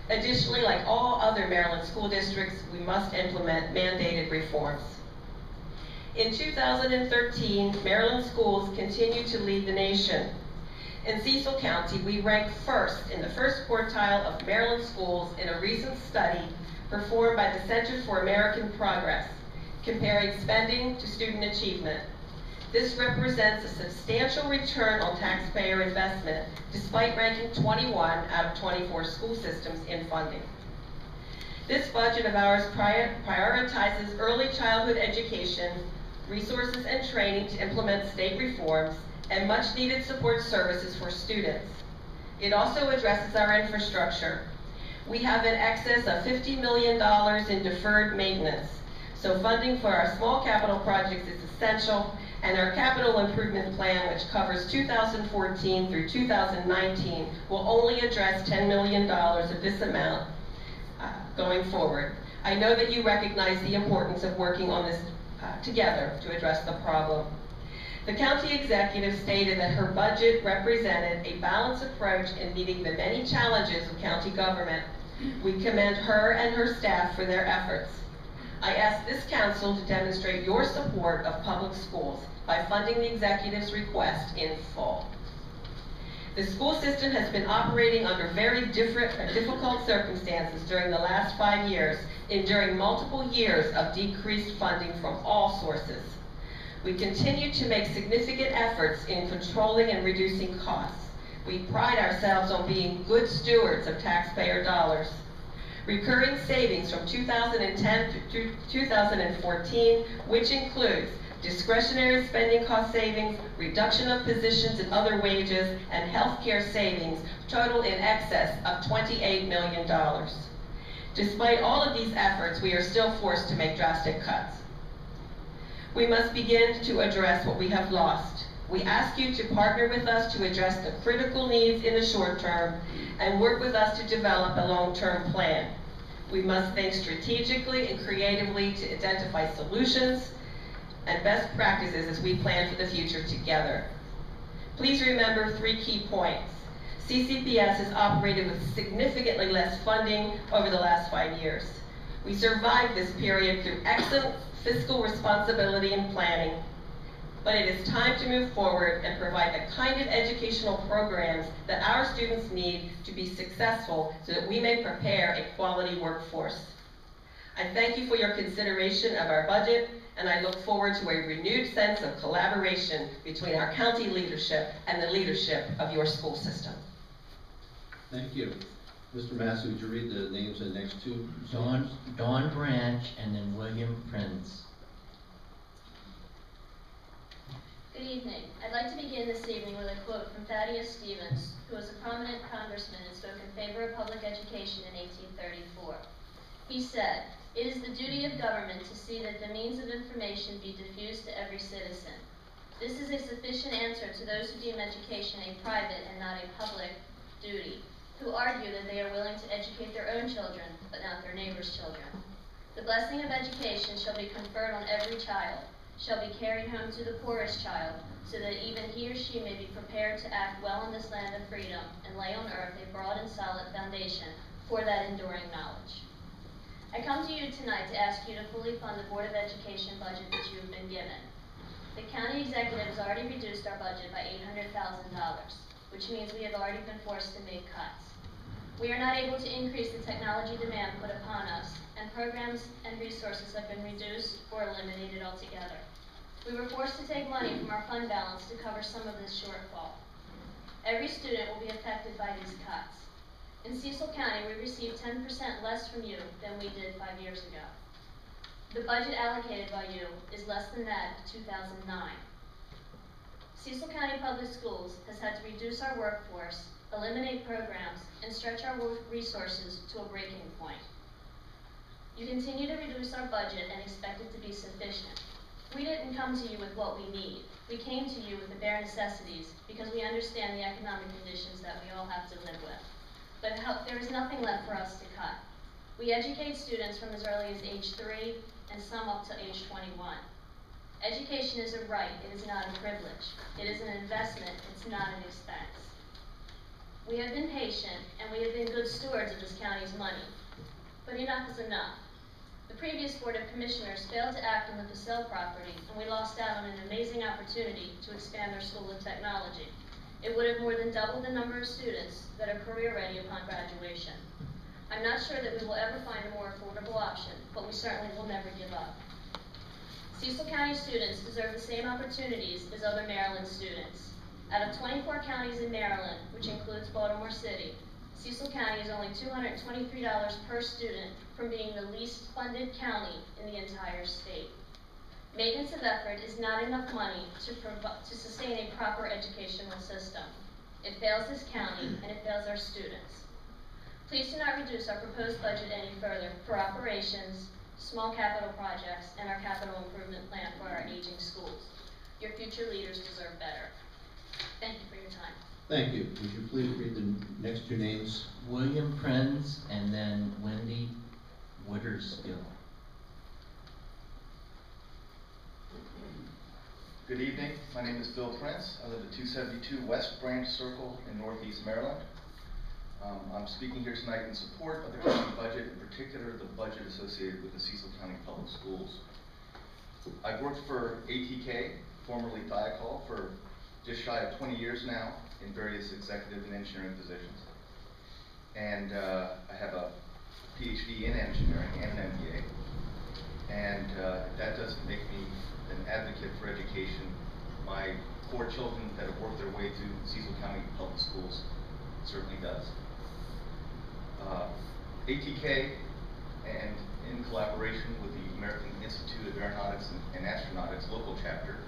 Additionally, like all other Maryland school districts, we must implement mandated reforms. In 2013, Maryland schools continue to lead the nation. In Cecil County, we ranked first in the first quartile of Maryland schools in a recent study performed by the Center for American Progress, comparing spending to student achievement. This represents a substantial return on taxpayer investment, despite ranking 21 out of 24 school systems in funding. This budget of ours prioritizes early childhood education, resources and training to implement state reforms, and much needed support services for students. It also addresses our infrastructure. We have in excess of $50 million in deferred maintenance, so funding for our small capital projects is essential, and our capital improvement plan, which covers 2014 through 2019, will only address $10 million of this amount going forward. I know that you recognize the importance of working on this together to address the problem. The county executive stated that her budget represented a balanced approach in meeting the many challenges of county government. We commend her and her staff for their efforts. I ask this council to demonstrate your support of public schools by funding the executive's request in full. The school system has been operating under very difficult circumstances during the last 5 years, enduring multiple years of decreased funding from all sources. We continue to make significant efforts in controlling and reducing costs. We pride ourselves on being good stewards of taxpayer dollars. Recurring savings from 2010 to 2014, which includes discretionary spending cost savings, reduction of positions and other wages, and healthcare savings, total in excess of $28 million. Despite all of these efforts, we are still forced to make drastic cuts. We must begin to address what we have lost. We ask you to partner with us to address the critical needs in the short term and work with us to develop a long-term plan. We must think strategically and creatively to identify solutions and best practices as we plan for the future together. Please remember 3 key points. CCPS has operated with significantly less funding over the last 5 years. We survived this period through excellent fiscal responsibility and planning, but it is time to move forward and provide the kind of educational programs that our students need to be successful so that we may prepare a quality workforce. I thank you for your consideration of our budget, and I look forward to a renewed sense of collaboration between our county leadership and the leadership of your school system. Thank you. Mr. Massey, would you read the names of the next 2? Dawn Branch and then William Prince. Good evening. I'd like to begin this evening with a quote from Thaddeus Stevens, who was a prominent congressman and spoke in favor of public education in 1834. He said, "It is the duty of government to see that the means of information be diffused to every citizen. This is a sufficient answer to those who deem education a private and not a public duty, who argue that they are willing to educate their own children, but not their neighbors' children. The blessing of education shall be conferred on every child, shall be carried home to the poorest child, so that even he or she may be prepared to act well in this land of freedom, and lay on earth a broad and solid foundation for that enduring knowledge." I come to you tonight to ask you to fully fund the Board of Education budget that you have been given. The county executive has already reduced our budget by $800,000, which means we have already been forced to make cuts. We are not able to increase the technology demand put upon us, and programs and resources have been reduced or eliminated altogether. We were forced to take money from our fund balance to cover some of this shortfall. Every student will be affected by these cuts. In Cecil County, we received 10% less from you than we did 5 years ago. The budget allocated by you is less than that of 2009. Cecil County Public Schools has had to reduce our workforce, eliminate programs, and stretch our resources to a breaking point. You continue to reduce our budget and expect it to be sufficient. We didn't come to you with what we need. We came to you with the bare necessities because we understand the economic conditions that we all have to live with. But there is nothing left for us to cut. We educate students from as early as age 3 and some up to age 21. Education is a right, it is not a privilege. It is an investment, it's not an expense. We have been patient, and we have been good stewards of this county's money. But enough is enough. The previous Board of Commissioners failed to act on the Purcell property, and we lost out on an amazing opportunity to expand our School of Technology. It would have more than doubled the number of students that are career ready upon graduation. I'm not sure that we will ever find a more affordable option, but we certainly will never give up. Cecil County students deserve the same opportunities as other Maryland students. Out of 24 counties in Maryland, which includes Baltimore City, Cecil County is only $223 per student from being the least funded county in the entire state. Maintenance of effort is not enough money to sustain a proper educational system. It fails this county and it fails our students. Please do not reduce our proposed budget any further for operations, small capital projects, and our capital improvement plan for our aging schools. Your future leaders deserve better. Thank you for your time. Thank you. Would you please read the next two names? William Prenz and then Wendy Wooderskill. Good evening. My name is Bill Prince. I live at 272 West Branch Circle in Northeast Maryland. I'm speaking here tonight in support of the county budget, in particular the budget associated with the Cecil County Public Schools. I've worked for ATK, formerly Thiokol, for just shy of 20 years now in various executive and engineering positions. And I have a PhD in engineering and an MBA. And that doesn't make me an advocate for education. My 4 children that have worked their way through Cecil County Public Schools certainly does. ATK, and in collaboration with the American Institute of Aeronautics and Astronautics local chapter,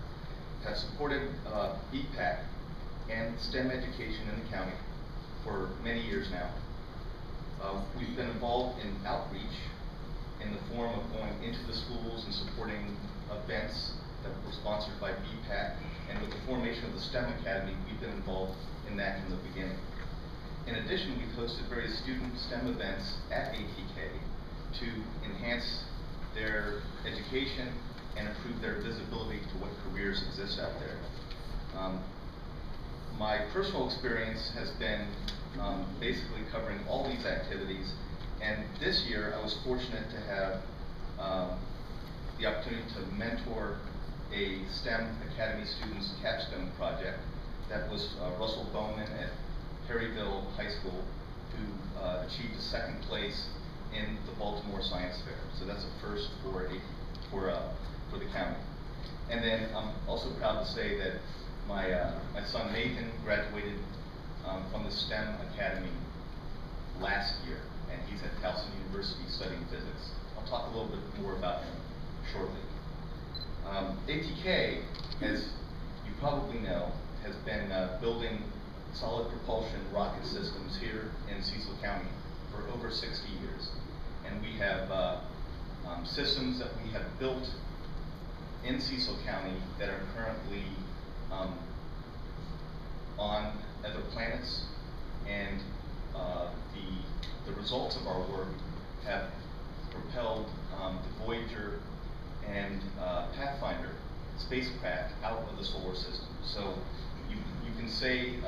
have supported BPAC and STEM education in the county for many years now. We've been involved in outreach in the form of going into the schools and supporting events that were sponsored by BPAC, and with the formation of the STEM Academy, we've been involved in that from the beginning. In addition, we've hosted various student STEM events at ATK to enhance their education and improve their visibility to what careers exist out there. My personal experience has been basically covering all these activities, and this year I was fortunate to have the opportunity to mentor a STEM Academy students capstone project that was Russell Bowman at Perryville High School, who achieved a 2nd place in the Baltimore Science Fair. So that's a first for the county. And then I'm also proud to say that my son Nathan graduated from the STEM Academy last year, and he's at Towson University studying physics. I'll talk a little bit more about him shortly. ATK, as you probably know, has been building solid propulsion rocket systems here in Cecil County for over 60 years. And we have systems that we have built in Cecil County that are currently on other planets, and the results of our work have propelled the Voyager and Pathfinder spacecraft out of the solar system. So you can say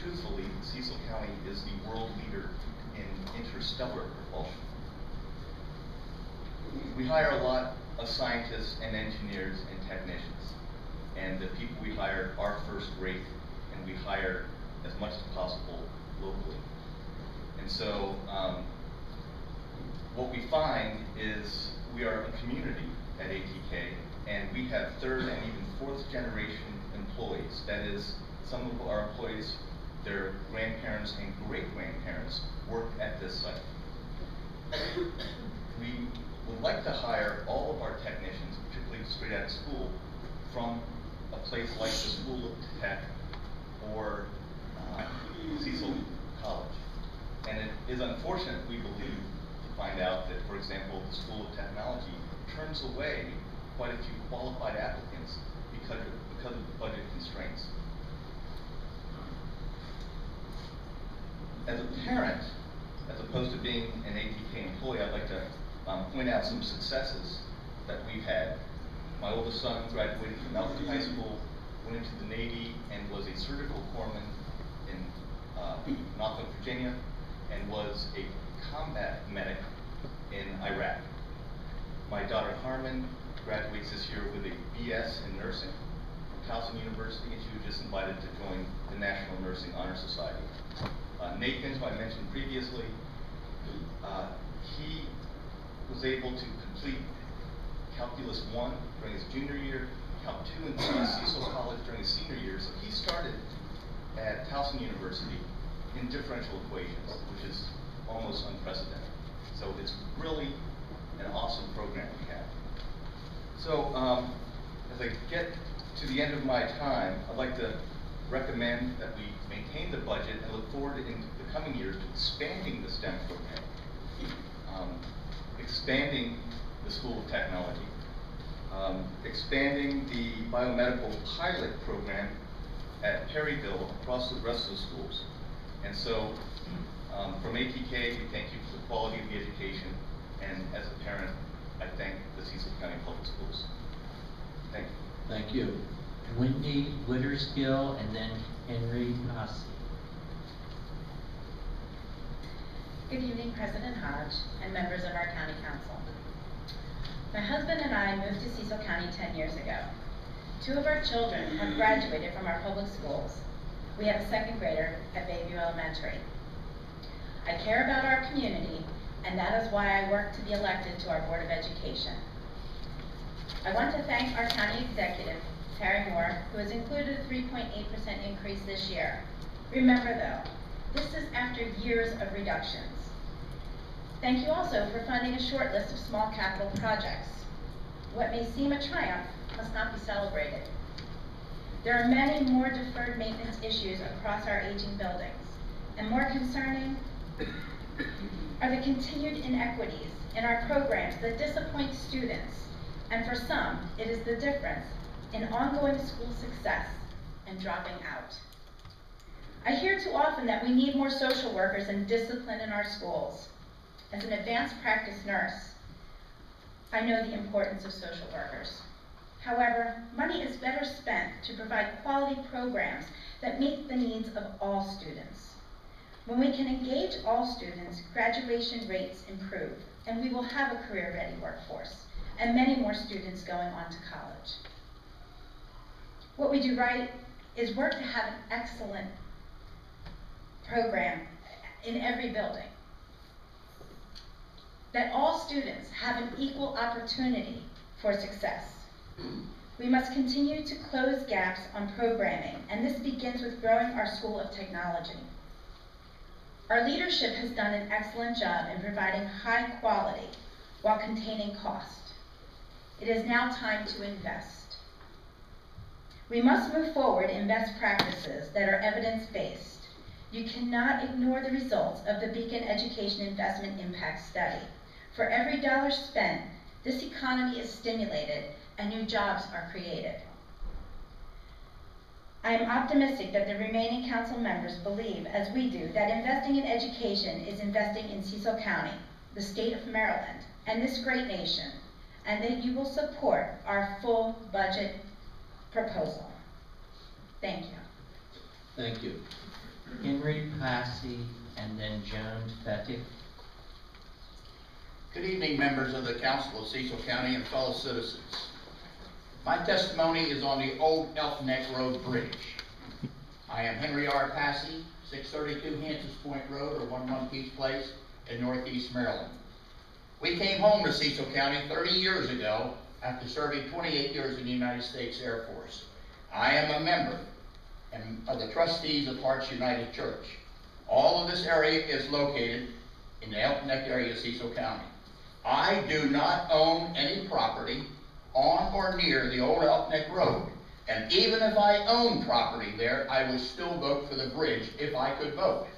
truthfully, Cecil County is the world leader in interstellar propulsion. We hire a lot of scientists and engineers and technicians, and the people we hire are first rate, and we hire as much as possible locally. And so what we find is we are a community at ATK, and we have 3rd and even 4th generation employees. That is, some of our employees, their grandparents and great-grandparents worked at this site. We would like to hire all of our technicians, particularly straight out of school, from a place like the School of Tech or Cecil College. And it is unfortunate, we believe, to find out that, for example, the School of Technology turns away quite a few qualified applicants because of budget constraints. As a parent, as opposed to being an ATK employee, I'd like to point out some successes that we've had. My oldest son graduated from Elton High School, went into the Navy, and was a surgical corpsman in Norfolk, Virginia, and was a combat medic in Iraq. My daughter Harmon graduates this year with a BS in nursing from Towson University, and she was just invited to join the National Nursing Honor Society. Nathan, who I mentioned previously, he was able to complete Calculus 1 during his junior year, Calc 2 and 3 at Cecil College during his senior year. So he started at Towson University in differential equations, which is almost unprecedented. So it's really an awesome program we have. So as I get to the end of my time, I'd like to recommend that we maintain the budget and look forward in the coming years to expanding the STEM program, expanding the School of Technology, expanding the biomedical pilot program at Perryville across the rest of the schools. And so from ATK, we thank you for the quality of the education, and as a parent, I thank the Cecil County Public Schools. Thank you. Thank you. Wendy Witterskill, and then Henry Posse. Good evening, President Hodge and members of our County Council. My husband and I moved to Cecil County 10 years ago. 2 of our children have graduated from our public schools. We have a 2nd grader at Bayview Elementary. I care about our community, and that is why I work to be elected to our Board of Education. I want to thank our county executive, Terry Moore, who has included a 3.8% increase this year. Remember though, this is after years of reductions. Thank you also for funding a short list of small capital projects. What may seem a triumph must not be celebrated. There are many more deferred maintenance issues across our aging buildings, and more concerning are the continued inequities in our programs that disappoint students, and for some, it is the difference in ongoing school success and dropping out. I hear too often that we need more social workers and discipline in our schools. As an advanced practice nurse, I know the importance of social workers. However, money is better spent to provide quality programs that meet the needs of all students. When we can engage all students, graduation rates improve, and we will have a career-ready workforce, and many more students going on to college. What we do right is work to have an excellent program in every building, that all students have an equal opportunity for success. We must continue to close gaps on programming, and this begins with growing our School of Technology. Our leadership has done an excellent job in providing high quality while containing cost. It is now time to invest. We must move forward in best practices that are evidence-based. You cannot ignore the results of the Beacon Education Investment Impact Study. For every dollar spent, this economy is stimulated and new jobs are created. I am optimistic that the remaining council members believe, as we do, that investing in education is investing in Cecil County, the state of Maryland, and this great nation, and that you will support our full budget proposal. Thank you. Thank you. Henry Posse, and then Joan Fettig. Good evening, members of the Council of Cecil County and fellow citizens. My testimony is on the old Elk Neck Road Bridge. I am Henry R. Posse, 632 Hansons Point Road, or 11 Peach Place in Northeast Maryland. We came home to Cecil County 30 years ago after serving 28 years in the United States Air Force. I am a member of the trustees of Hearts United Church. All of this area is located in the Elk Neck area of Cecil County. I do not own any property on or near the old Elk Neck Road. And even if I own property there, I would still vote for the bridge if I could vote.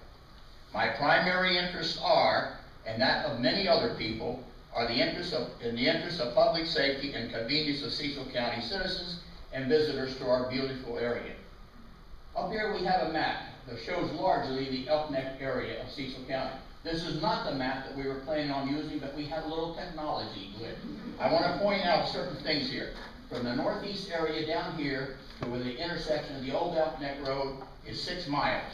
My primary interests are, and that of many other people, are in the interest of public safety and convenience of Cecil County citizens and visitors to our beautiful area. Up here we have a map that shows largely the Elk Neck area of Cecil County. This is not the map that we were planning on using, but we had a little technology glitch. I want to point out certain things here. From the northeast area down here to where the intersection of the old Elk Neck Road is 6 miles.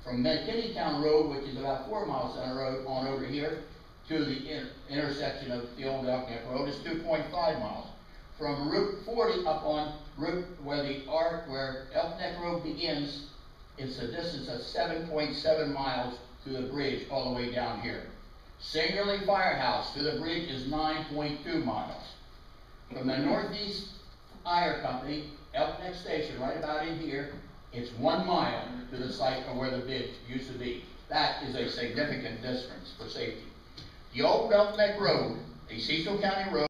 From McKinneytown Road, which is about 4 miles down the road, on over here to the intersection of the old Elk Neck Road is 2.5 miles. From Route 40 up on Route where Elk Neck Road begins, it's a distance of 7.7 miles to the bridge all the way down here. Singerly Firehouse to the bridge is 9.2 miles. From the Northeast Fire Company, Elk Neck Station, right about in here, it's 1 mile to the site of where the bridge used to be. That is a significant distance for safety. The old Elk Neck Road, a Cecil County road,